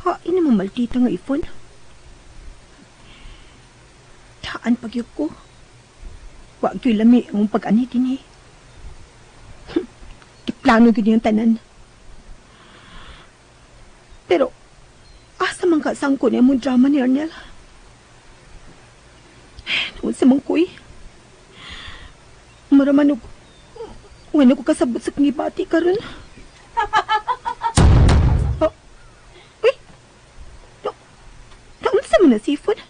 S8: Hain naman maldita nga ipon. Taan pagyok ko. Huwag ko'y lami ang pag-ani din Iplano ko yung tanan. Pero, asa man kasang ko niya mong drama ni Arnel? Noon sa mangkoy. Maraman ko kasabot sa kangibati karon. Naunsa mo na sipon?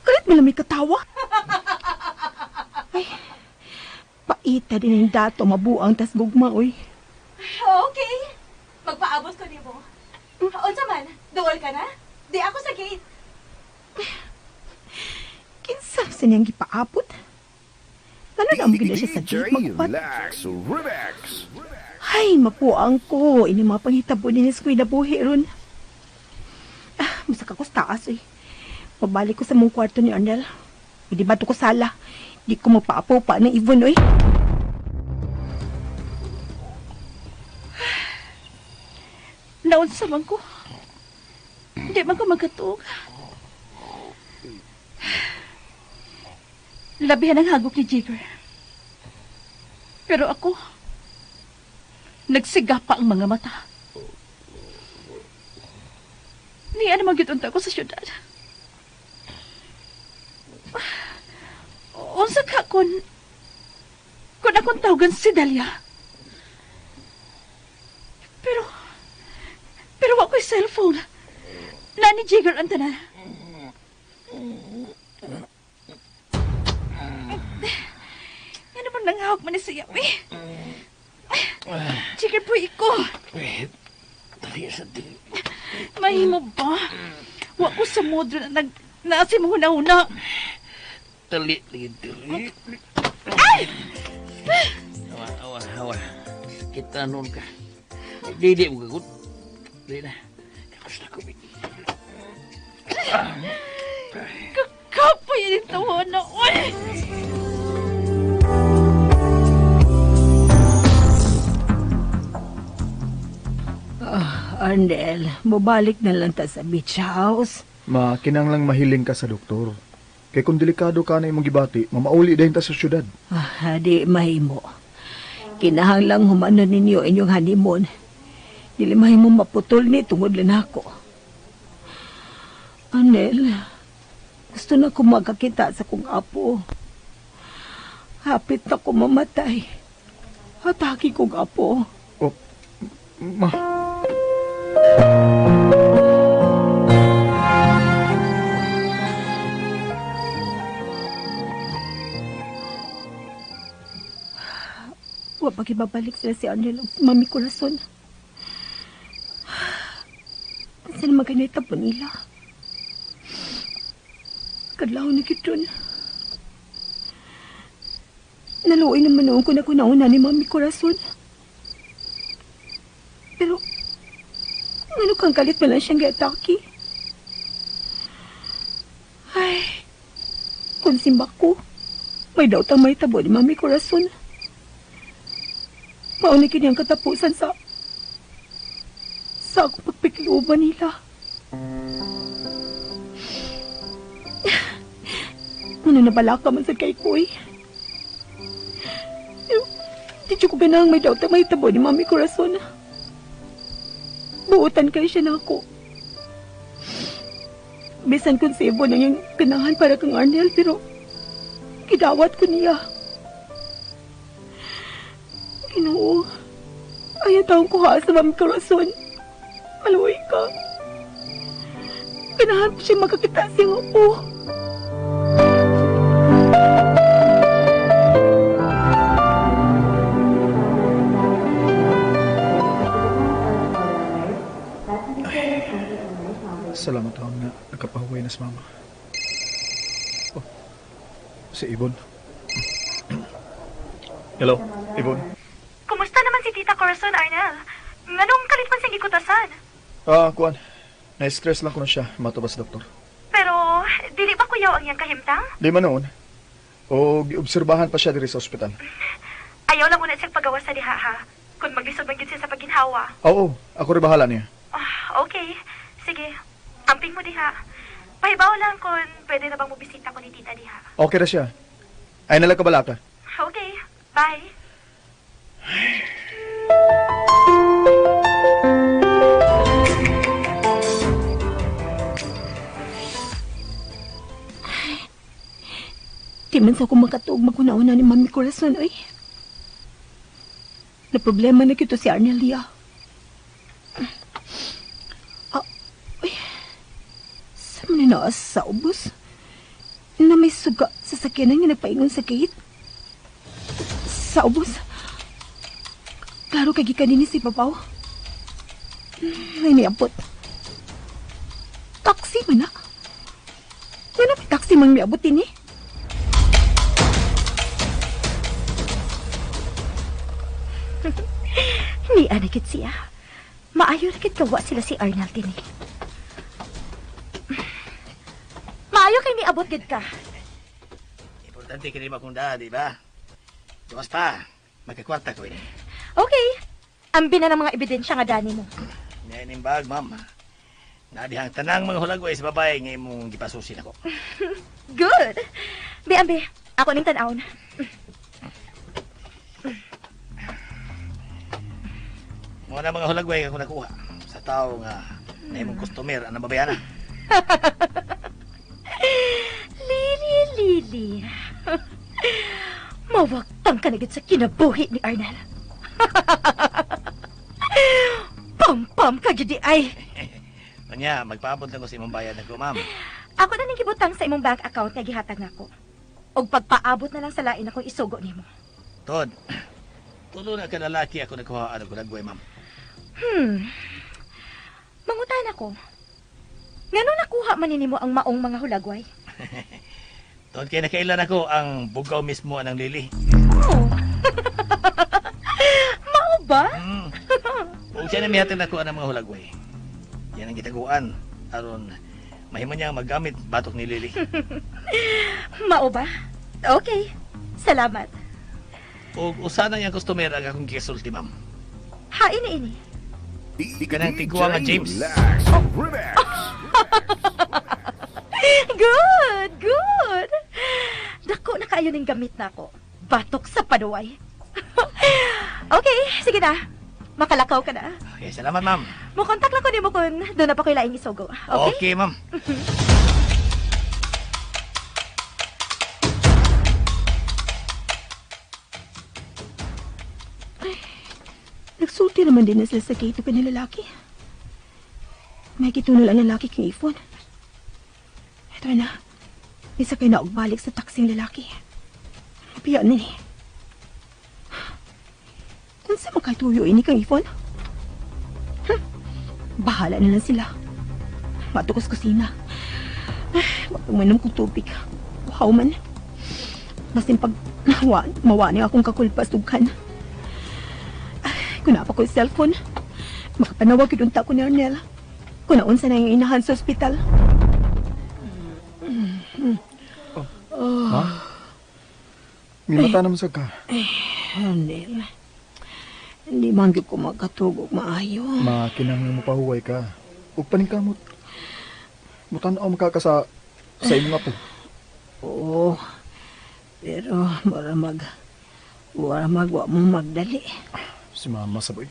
S8: Kalit mo lang may katawa? Ay, paita din yung dato mabuang tas gugma, oy.
S10: Okay. Magpaabot ko nimo. Unsa man? Duol ka na? Di ako sa gate.
S8: Kinsa sa niyang gipaabot? Ano na ang gina siya sa gate magpat? Ay, mapuang ko. Ini mga panghitabo din sa kuy na buhi ron. Masak ako sa taas, eh. Pabalik ko sa mong kwarto ni Arnel. Hindi ba ito ko sala? Di ko magpaapo pa ng Ivon, oy. Naunsa man ko. Hindi man ko magkatuog. Labihan ang hagok ni Jigger. Pero ako, nagsiga pa ang mga mata. Niya naman gitunta ko sa syudad. Unsa ka kung akong tawagan si Dalia. Pero ako'y cellphone. Nani Jigger ang tanan. Ano man nanghawak man ni siya, eh? Jigger po iko.
S6: Wait, dali sa di.
S8: Mahimo ba? Wa ko sa modro na naasi mo huna-huna.
S6: Dali, dali.
S8: Ay!
S6: Awa. Kita nun ka. Didi mo kagut. Didi na. Kakus na kumit.
S8: Kakapoy yung tawa na, oy! Arnel, mabalik na lang ta sa beach house.
S4: Ma, kinanglang mahiling ka sa doktor. Kay kung delikado ka na imong gibati, mamauli dahin ta sa syudad.
S8: Di mahimo. Kinahanglang humano ninyo inyong honeymoon. Dili mahimo maputol ni tungod lang ako. Arnel, gusto na ko magkakita sa kong apo. Hapit na ko mamatay. Hataki kong apo.
S4: Oh, ma...
S8: Wa pagibabalik sila si Arnel o si Mami Corazon. Saan maganita po nila? Kadlaw na kitron. Naluoy naman noon ko na kunauna ni Mami Corazon. Pero, ano kang galit mo lang siyang giatake? Ay, kung simba ko, may daw may tabo ni Mami Corazon. Maunikin niyang katapusan sa sa akong pagpikiyuban nila. Ano nabalaka man sa kay Koy? Di ko ganang may daw may tabo ni Mami Corazon. Buutan kay siya na ako. Bisan kung si Ivo na yung ganahan para kang Arnel, pero kidawat ko niya. Ginoo, ayaw taong kuha sa Mami Corazon. Maluwi ka. Ganahan ko siya makakita siya ako.
S4: Salamat ako na nagkapahuway na si Mama. Oh, si Ibon. Hello, Ibon.
S8: Kumusta naman si Tita Corazon, Arnel? Nganong kalit man siyang ikutasan?
S4: Kuan. Na-stress lang ko na siya, matubas doktor.
S8: Pero, dili ba kuyaw ang iyang kahimtang?
S4: Di man noon. O giobserbahan pa siya diri sa ospital.
S8: Ayaw lang una siyang pagawa sa diha, ha? Kung maglisod man gid siya sa pagginhawa.
S4: Oo, ako rin bahala niya.
S8: Okay, sige. Amping mo diha. Pahibaw lang kung pwede na bang mobisita ko ni Tita diha.
S4: Okay na siya. Ay nalang kabalaka.
S8: Okay, bye. Di man sa akong makatuog magkunauna ni Mami Corazon, ay. Na problema na kito si Arnelia. Saan mo na naas sa ubos? Na may suga sa sakyanan nga nagpaingon sa gate? Sa ubos? Klaro kay gikanini si Papaw. Ay, miabot. Taxi man na. Ano may taxi mang miabot din eh? Ni anakit siya. Maayo na kit kawa sila si Arnel din eh. Maayo kay ni abot gid ka.
S6: Importante kini makunda, di ba? Tuwas pa, magkakwarta ko ini.
S8: Okay. Ambi na ng mga ebidensya nga dani mo.
S6: Ngayon yung bag, ma'am. Nadihang tanang mga hulagway sa babae ngayon mong gipasusin ako.
S8: Good. Ambi, ako ning tan-aon.
S6: Mga na mga hulagway ako nakuha sa tao nga na imong customer ang nababayana.
S8: Lili. Mawaktang ka na gid sa kinabuhi ni Arnel. Pam ka gid ay.
S6: Kanya, magpaabot lang ko sa imong bayad na ko, ma'am.
S8: Ako na ning gibutang sa imong bank account nga gihatag nako. Og pagpaabot na lang sa lain akong isugo nimo.
S6: Tod, tulo na ka lalaki ako nakuha ang hulagway, ma'am.
S8: Mangutan ako. Ngano nakuha man nimo ang maong mga hulagway?
S6: Tod, kaya nakailan ako ang bugaw mismo anang Lili.
S8: Oh. Mao ba?
S6: Kung siya na mihatid na ko ang mga hulagway. Yan ang gitaguan. Aron, mahimo niya magamit batok ni Lili.
S8: Mao ba? Okay. Salamat.
S6: O usana niyang customer ang akong kisulti, ma'am.
S8: Hain ini.
S6: Kanang tigwa nga James.
S8: Good. Dako na kayo ning gamit na ako. Batok sa paduway. Okay, sige na. Makalakaw ka na.
S6: Okay, salamat, ma'am.
S8: Mukontak lang ko nimo kung doon na pa ko laing isugo. Okay?
S6: Okay, ma'am.
S8: Nagsulti naman din na sila sa gate ka ng lalaki. May kitunol ang lalaki kay Ifon. Ito na. Isa kayo na balik sa taksing lalaki. Mapiyan na ni. Kung sa makatuyo ini kang Ifon? Bahala na lang sila. Matukos kusina. Magpaminom kong tubig. Wow man. Masin pag mawani akong kakulpas dughan. Kung napa ko yung cellphone, makapanawag kidunta ko ni Arnel. Kung naunsa na yung inahan sa ospital.
S4: May mata naman sa ka.
S8: Arnel, Hindi man gyud ko makatugog maayo.
S4: Makinang mo pahuway ka. Ug paningkamot. Mutan-aw makakasa sa imo nga po.
S8: Oo. Pero wala wa mo magdali.
S4: Si mama saboy.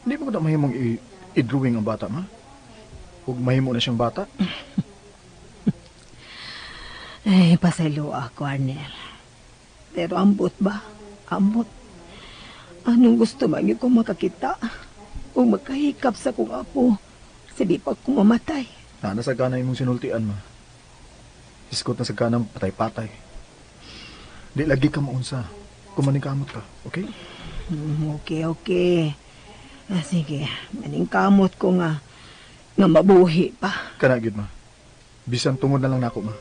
S4: Hindi mo na mahimong i-drawing ang bata, ma? Ug mahimo na siyang bata.
S8: Ay, pasalo ako, Arnel. Pero ambot ba? Ambot. Anong gusto man yun kung makakita? Kung magkahikap sa kong apo, sabi pa kung mamatay.
S4: Nasagana imong sinultian, ma. Iskot na sagana patay-patay. Di lagi ka maunsa. Kumaningkamot ka, okay?
S8: Okay. Sige, maningkamot ko nga mabuhi pa.
S4: Kana gyud, ma. Bisan tungod na lang nako, ma.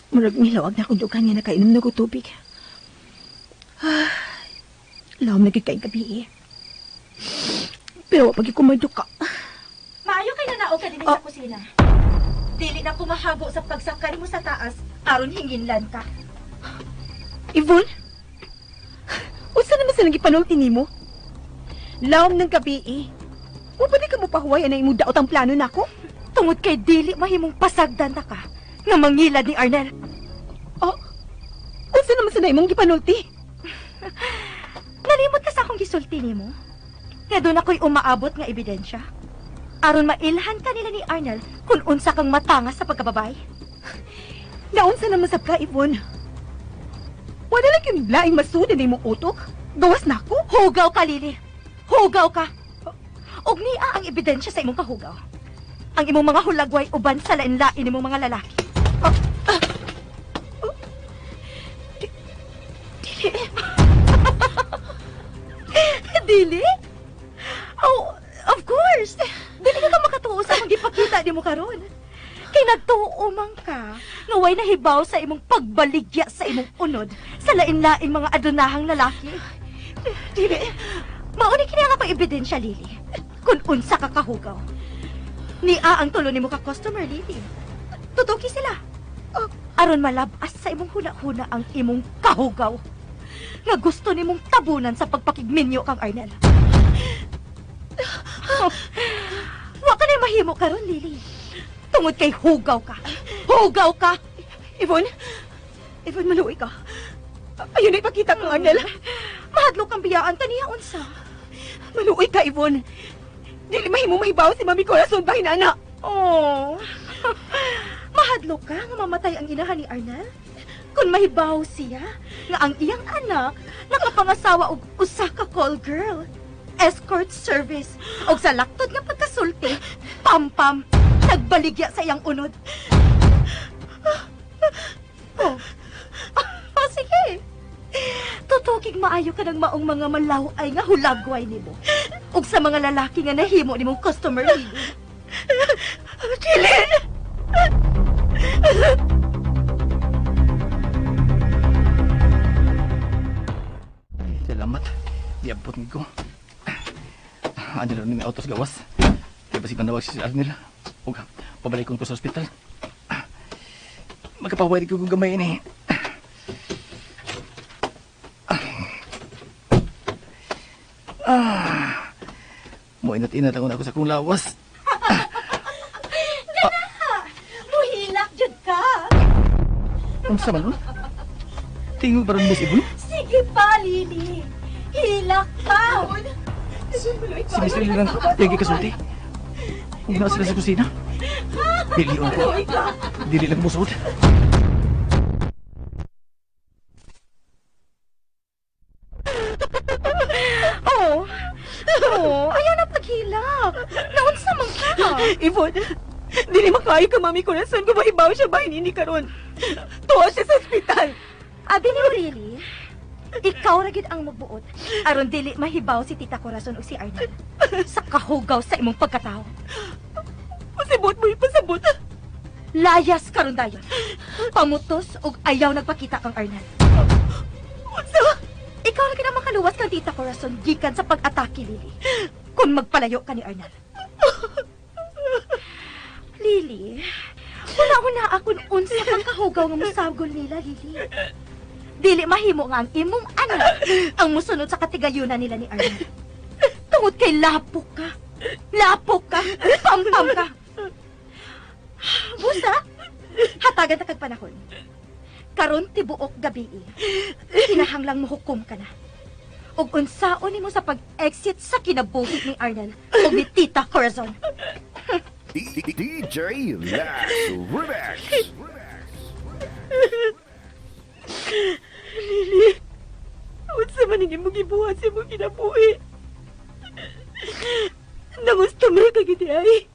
S8: Murag nilawag na akong dukan nga nakainom na ko tubig. Lawam na kay gabi eh. Pero pag kumaduka.
S10: Maayo kay nanao ka din sa kusina. Dili na kumahabo sa pagsakay mo sa taas, aron hinginlan ka.
S8: Yvonne? Unsa naman sa nagipanulti nimo? Lawam ng gabi eh. O ba di ka mo pahuwayan na imo daot ang plano nako?
S10: Tungod kay dili mahimong pasagdan ta ka nga mangilad ni Arnel.
S8: Oh, unsa naman sa imong gipanulti?
S10: Nalimot ka sa akong gisulti nimo. Nga doon ako'y umaabot nga ebidensya. Aron mailhan ka nila ni Arnel kung unsa kang matangas sa pagkababay.
S8: Naunsa naman sa ka, Yvonne? Wala lang yung laing masuda na imong utok. Gawas na ako.
S10: Hugaw ka, Lily. Hugaw ka. Og niya ang ebidensya sa imong kahugaw. Ang imong mga hulagway uban sa lain-lain imong mga lalaki. Dili? Oh, of course. Dili ka makatuo sa mga ipakita di mo karon. Kay nagtuo man ka, nga way nahibaw sa imong pagbaligya sa imong unod sa lain-laing mga adunahang lalaki. Dili, mauni kini nga pang ebidensya, Lily. Kung unsa ka kahugaw. Nia ang tulo nimo ka customer, Lily. Tutuki sila. Aron malabas sa imong huna-huna ang imong kahugaw. Nga gusto nimong tabunan sa pagpakigminyo kang Arnel. Wa ka na mahimo karon, Lily. Tungod kay hugaw ka. Hugaw ka!
S8: Yvonne, maluwi ka. Ayun na ipakita kang Arnel.
S10: Mahadlok ang biyaan kaniya unsa.
S8: Maluwi ka, Yvonne. Dili mahimo mahibaw si Mami Corazon bahin anak.
S10: Oh. Mahadlok ka nga mamatay ang inahan ni Arnel? Kung mahibaw siya nga ang iyang anak nakapangasawa og usa ka call girl, escort service, og sa laktod nga pagkasulti, pam-pam, nagbaligya sa iyang unod. Sige. Tutukig maayo ka ng maong mga malaway nga hulagway nimo. Ug sa mga lalaki nga nahimo nimong customer nimo.
S8: Chilin!
S6: Salamat. Diabot ni ko. Ano na rin autos gawas. Kaya basi panawag si Arnel. Huwag pabalik ko sa ospital. Magkapawari ko kung gamay ni. Mo inat-inat ako sa kong lawas.
S10: Muhilak jud ka.
S6: Ang sama nun? Tingog parang Miss Ibon?
S10: Sige pa, Lily. Hilak pa.
S6: Si Miss Lily lang tigi kasulti. Huwag na sila sa kusina. Piliyon ko. Dili lang musod.
S10: Ayaw na paghilak. Naunsa man ka.
S8: Yvonne, dili makayo ka Mami Corazon kung mahibaw siya bahin ini karon. Tuwa siya sa ospital.
S10: Abi ni Really? Ikaw ra gid ang magbuot. Aron dili mahibaw si Tita Corazon o si Arnel sa kahugaw sa imong pagkatao.
S8: Pasabot mo ipasabot.
S10: Layas karon dayon. Pamutos og ayaw nagpakita kang Arnel.
S8: Unsa?
S10: Ikaw na kinamakaluwas kang tita Corazon gikan sa pag-atake, Lily. Kung magpalayo ka ni Arnel. Lily, wala akong unsa kang kahugaw nga musagol nila, Lily. Dili mahimo nga ang imong anak ang musunod sa katigayunan nila ni Arnel. Tungod kay lapok ka. Lapok ka. Pampam ka. Busa, hatagan na kag panahon. Karon tibuok gabi. Kinahanglang mohukom ka na. Ug unsaon nimo sa pag-exit sa kinabuhi ni Arnel ug ni Tita Corazon.
S5: DJ Lax Remix.
S8: Lily, unsa man ninyo mo gibuhat sa imong kinabuhi? Nangusto mo ka gid ay.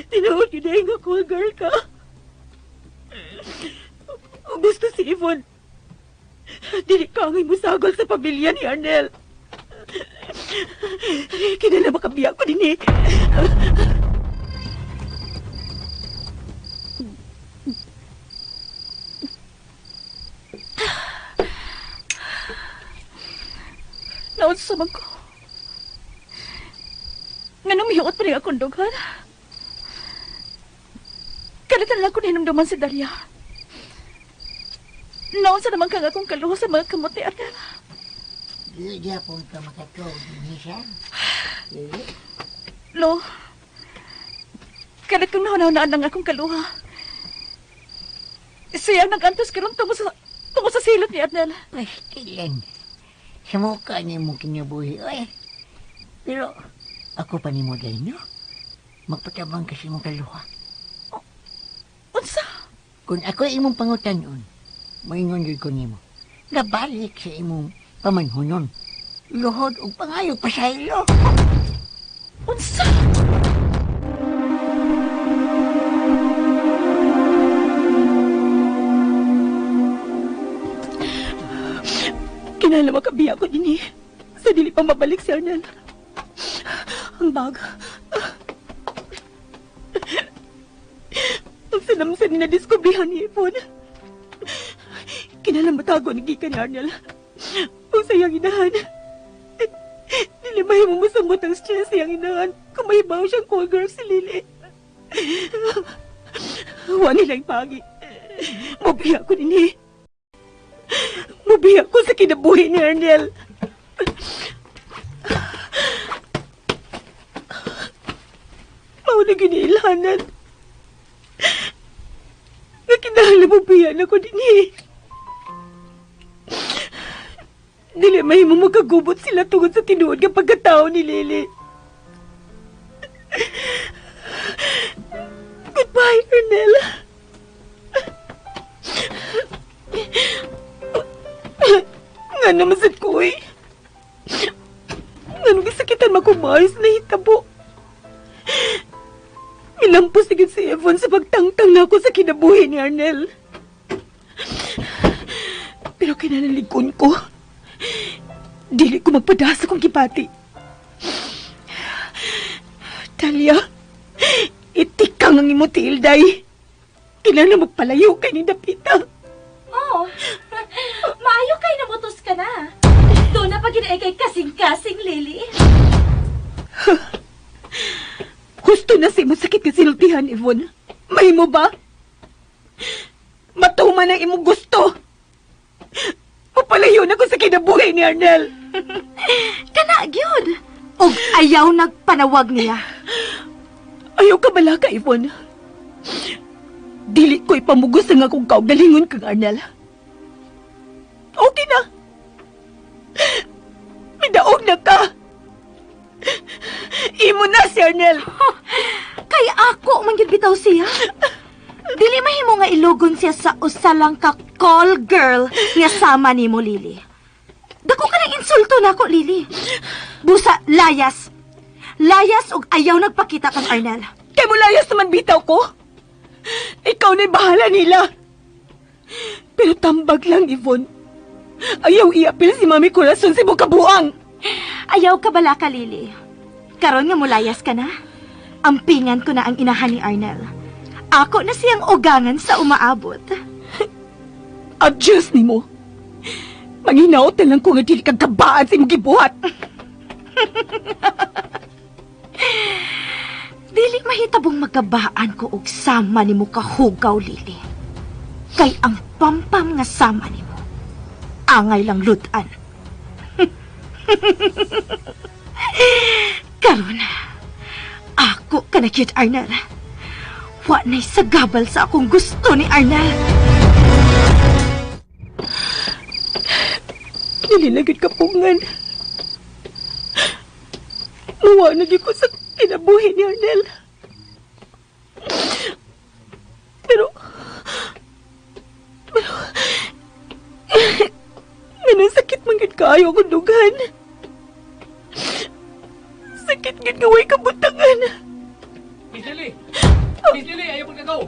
S8: Tinuod gid ay nga call girl ka. O gusto si Yvonne. Dili ka ang musagol sa pamilya ni Arnel. Kinala makabiyak ko din eh. Naunsa man ko. Nga nung mihot pa rin akong dughan. Kalitan lang ko hinumduman si Daria. Naunsa naman ka nga akong kaluho sa mga kamote at
S7: Dili gyapon ka makatuog ni siya.
S8: Lo, kalit kong naunaan lang akong kaluha. Siya nag-antos karon tungo sa silot ni Arnel.
S7: Ay, ilan. Sa mukha niya mo kinabuhi. Ay, pero ako pa ni mo dahil, no? Magpatabang kasi mong kaluha.
S8: Unsa?
S7: Kung ako imong pangutanon, maingon yun ko nimo. Nabalik sa imong pamanhunon. Luhod o pangayog pasaylo.
S8: Unsa? Kinala makabiya ko din eh. Sa dili pang mabalik si Arnel. Ang bag. Ang sanamsan ni nadiskubrihan ni Yvonne. Kinala matago ni Gika ni Arnel. Ang sayang inahan. Dili mahimo masamot ang stress siyang inahan kung mahibaw siyang call girl si Lily. Huwag nilang pagi. Mabiya ko din eh. Mabiya ko sa kinabuhi ni Arnel. Mauna giniilhanan. Nga kinahanglan mabiyan ako din eh. Dili mahimo magkagubot sila tungod sa tinuod nga pagkatao ni Lily. Goodbye, Arnel. Nga naman sa kuy. Nga nung isakitan makumayos na hitabo. Milampos sigit si Yvonne sa pagtangtang na ako sa kinabuhi ni Arnel. Pero kinanalikon ko. Dili ko magpadasa kong kipati. Talia, itikang ang imo tilday. Kinala magpalayo kay ni Dapita.
S10: Oh, maayo kay namutos ka na. Doon na pag kay kasing-kasing, Lily.
S8: Gusto na si mo sakit ka sinultihan, Yvonne. May mo ba? Matuman ang imong gusto. Papalayo na ko sa kinabuhi ni Arnel.
S10: Kana, gyud. Og ayaw nagpanawag niya.
S8: Ayaw ka bala ka, Yvonne. Dili ko ipamugos ang akong kaugalingon kang Arnel. Okay na. Midaog na ka. Imo na si Arnel.
S10: Kay ako man gyud bitaw siya. Dili mahimo nga ilugon siya sa usa lang ka call girl nga sama nimo, Lily. Dako ka ng insulto nako, Lily. Busa, layas. Layas og ayaw nagpakita kang Arnel.
S8: Kay mo layas naman bitaw ko. Ikaw na'y bahala nila. Pero tambag lang, Yvonne. Ayaw iapil si Mami Corazon sa bukabuang.
S10: Ayaw ka bala ka, Lily. Karon nga mulayas ka na. Ampingan ko na ang inahan ni Arnel. Ako na siyang ugangan sa umaabot.
S8: Adjust ni mo. Manginaot na lang ko nga dili kang kabaan sa imong gibuhat. Dili mahitabong magkabaan ko og sama nimo kahugaw, Lili. Kay ang pampam nga sama nimo, angay lang lutan. Karon, ako ka na cute, Arnel. Wa na'y sagabal sa akong gusto ni Arnel. Nililagid ka pungan. Nawa na ko sa kinabuhi ni Arnel. Pero ganun sakit manggid kaayo akong dugan. Sakit gid nga way kabutangan.
S6: Miss Lily! Miss Lily, ayaw pagkagaw!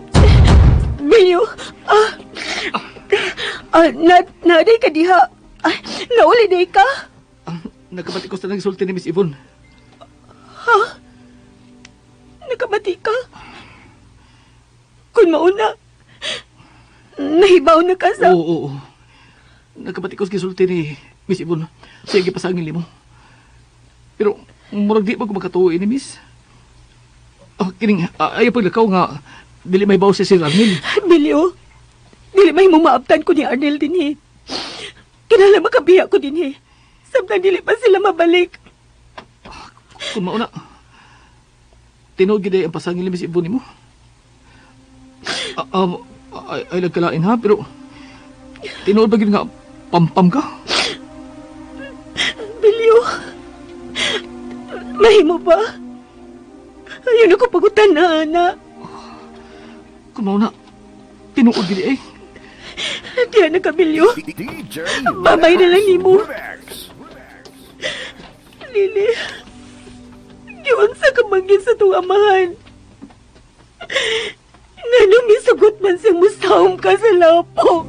S8: Biyo, naday ka diha. Nauli day ka.
S6: Nagkabatikos na nagsulti ni Miss Yvonne.
S8: Ha? Nakabati ka? Kung mauna, nahibaw na ka sa...
S6: Oo. Nagkabatikos gisulti ni Miss Yvonne. Sige, pasangin mo. Pero, murag di ba kung makatuwi ni Miss? Kining, ayaw paglakaw nga, dili may baw si Sir Arnel.
S8: Bilyo, dili may maabtan ko ni Arnel din eh. Kinala makabiya ko din eh. Samtang dili pa sila mabalik.
S6: Kung mauna, tinuod gid ang pasangin ni Miss Yvonne mo. Ay nagkalain ha, pero tinuod ba gid nga pampam ka?
S8: Bilyo, mahimo ba? Ayun ako pagutan na, anak.
S6: Kung mauna, tinuod gid eh.
S8: Diyan na ka, Bilyo.
S5: DJ
S8: Babay na lang ni mo.
S5: Relax.
S8: Lili, giwan sa kamangin sa itong amahan. Nga nung misugot man siyang musahom ka sa lapo.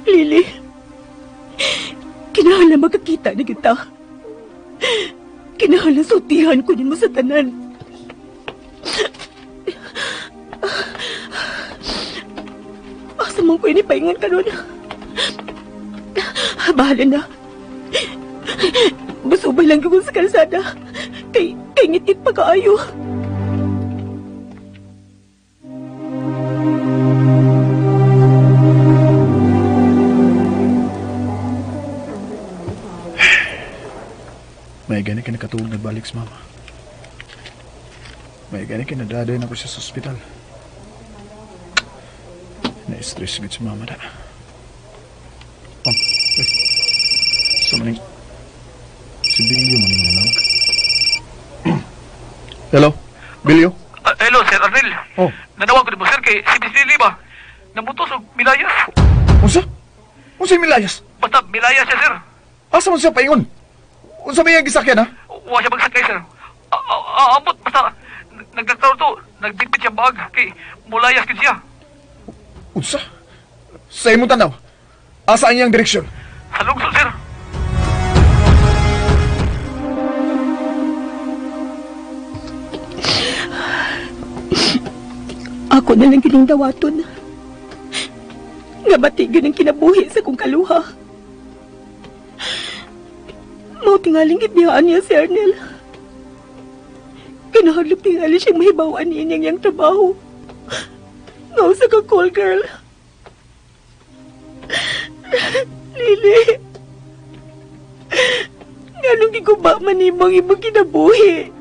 S8: Lili, kinahanglan makakita na kita. Kinahanglan sultihan ko din mo sa tanan. Asa mong ko inipaingan ka nun? Bahala na. Basubay lang ko sa kalsada. Kay ngit-ngit pa kaayo.
S4: May gani ka nakatulog nagbalik sa mama. May gani ka nadaday na ko siya sa ospital. Na-stress gid si mama na. Sa maning... Si Bilyo maning nanawag. Hello? Bilyo?
S6: Hello, Sir Arnel.
S4: Oh.
S6: Nanawag ko din mo, sir, kay si Miss Lily ba? Namutos og milayas.
S4: Unsa? Unsa yung milayas?
S6: Basta milayas siya, sir.
S4: Asa man siya paingon? Unsa may gisakyan ha?
S6: Huwag siya magsakay, sir. Amot, basta nagdaktaw to. Nagbitbit siya bag kay mulayas kin siya.
S4: Unsa? Sa imong tanaw? Asa ang iyang direksyon?
S6: Sa lungsod, sir.
S8: Ako na lang gining dawaton. Nga batigin ang kinabuhi sa kong kaluha. Mao tingaling ibiyaan niya si Arnel. Kinahadlok tingali siyang mahibawan niya niyang trabaho. Nga sa ka call girl. Lili. Nganong giguba man imong imong kinabuhi.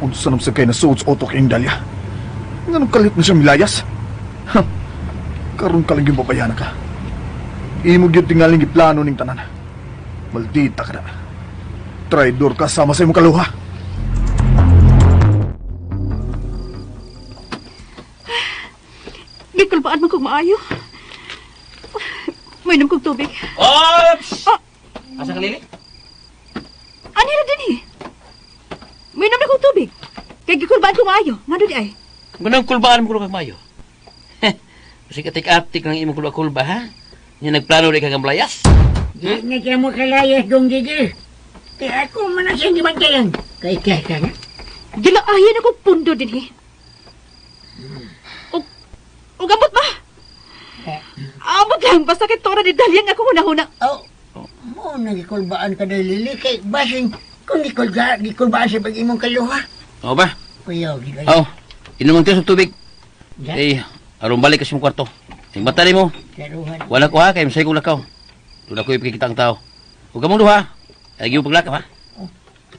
S4: Unsa nam sa kay nasuod sa otok ing Dalia? Nganong kalit na siya milayas? Karon ka lang yung babayana ka. Imo gyud tingaling giplano ning tanan. Maldita ka na. Traidor ka sama sa imong kaluha.
S8: Gikulbaan mo kong maayo. May inom kong tubig.
S9: Ops! Asa ka, Lili?
S8: Ano na din eh? May inom na kong tubig. Kaya gikulbaan kong maayo. Nga di ay.
S9: Ganang kulbaan mo kung mayo. Kasi katik-atik ng imong kulba-kulba, ha? Yung nagplano rin kang layas.
S7: Di na siya mo kalayas dong, Gigi. Kaya ako man na siyang gibantayan. Kaya ka na.
S10: Gilaayan ako pundo din eh. O gamot ba? Amot lang, basta kay Tora ni Dalian ako hunahuna.
S7: Oh, mo nagikulbaan ka na Lili kay basing kung gikulbaan sa pag-imong kaluha.
S9: Oo ba?
S7: Kuya, gigay.
S9: Oo. Inuman ka sa tubig.
S7: Ya,
S9: Eh, aron balik ka sa kwarto. Yung mata mo.
S7: karuhan.
S9: Wala ko ha, kaya masay kong lakaw. Doon ako ipikita ang tao. Huwag ka mong duha. Lagi mo paglakaw ha.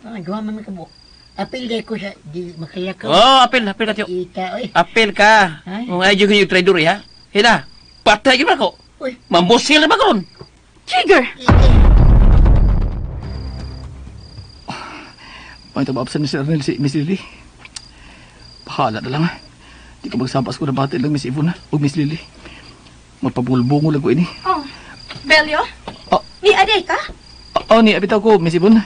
S7: Duha man ka mo. Apil kay ko sa di makalakaw.
S9: Oh, apel ka tiyo.
S7: Ita, oy.
S9: Apel ka.
S7: Ay.
S9: Kung ayaw ko yung traidor ha. Hila, patay ka ba ko?
S7: Uy.
S9: Mambosil na ba ko ron?
S10: Trigger!
S6: May tababsan ni si Arnel si Miss Lily. Bahala na lang ha. Di ka magsampas ko na batin lang Miss Yvonne o Miss Lily. Magpabulbungo lang ko ini.
S10: Oh, Belio?
S6: Oh.
S10: Ni aday ka?
S6: Oo, ni abitaw ko, Miss Yvonne.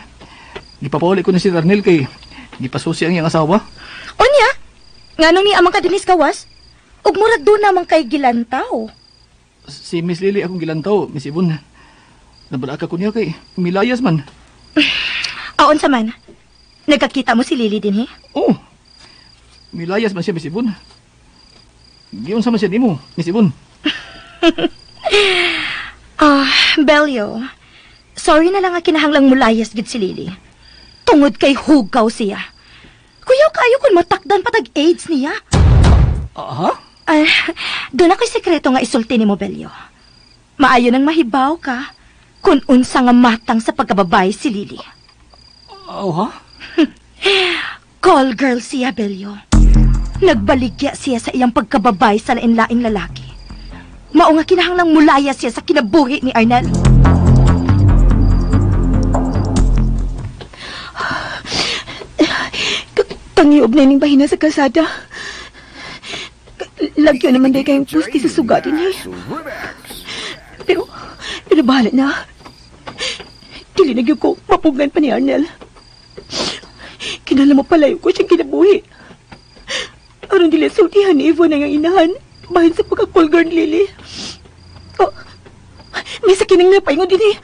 S6: Gipapawali ko na si Arnel kay gipasusi ang iyang asawa.
S10: Onya? Nganong ni amang kadinis kawas? Ug murag doon namang kay gilantaw.
S6: Si Miss Lily akong gilantaw, Miss Yvonne. Nabalaka ko niya kay milayas man.
S10: Aon sa man? Nagkakita mo si Lily din, he?
S6: Oo. Milayas man siya, Miss Yvonne. Giyon sa man siya di mo, Miss Yvonne.
S10: Belio. Sorry na lang nga kinahanglang mulayas gid si Lily. Tungod kay hugaw siya. Kuyaw kayo kung matakdan patag AIDS niya.
S6: Aha?
S10: Doon ako'y sekreto nga isulti ni mo, Belio. Maayo nang mahibaw ka kung unsa nga matang sa pagkababay si Lily.
S6: Ha?
S10: Call girl siya, Belio. Nagbaligya siya sa iyang pagkababay sa lain-laing lalaki. Mao nga kinahanglang mulaya siya sa kinabuhi ni Arnel.
S8: Tangiob na ining bahina sa kalsada. Lagyo naman day kayong pusti sa suga din eh. Pero bahala na. Dili na gyud ko mapugnan pa ni Arnel. Kinala mo palayo ko siyang kinabuhi. Aron dili sultihan ni Yvonne ang inahan bahin sa pagka-cool girl Lily. Oh, may sakinang napaingon din eh.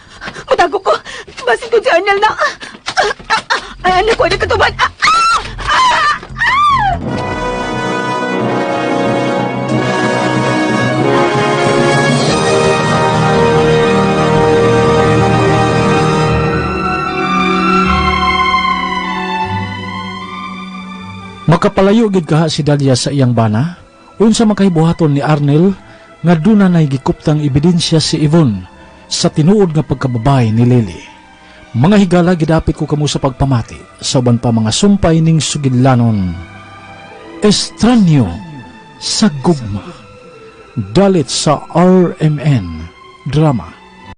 S8: Matago ko. Basin ko si Arnel na. Anak ko, nagkatuban.
S2: Makapalayo gid kaha si Dalia sa iyang bana, unsa makahibuhaton ni Arnel nga duna nay gikuptang ebidensya si Yvonne sa tinuod nga pagkababay ni Lily. Mga higala gidapit ko kamo sa pagpamati sa uban pa mga sumpay ning sugidlanon. Estranyo sa gugma. Dalit sa RMN Drama.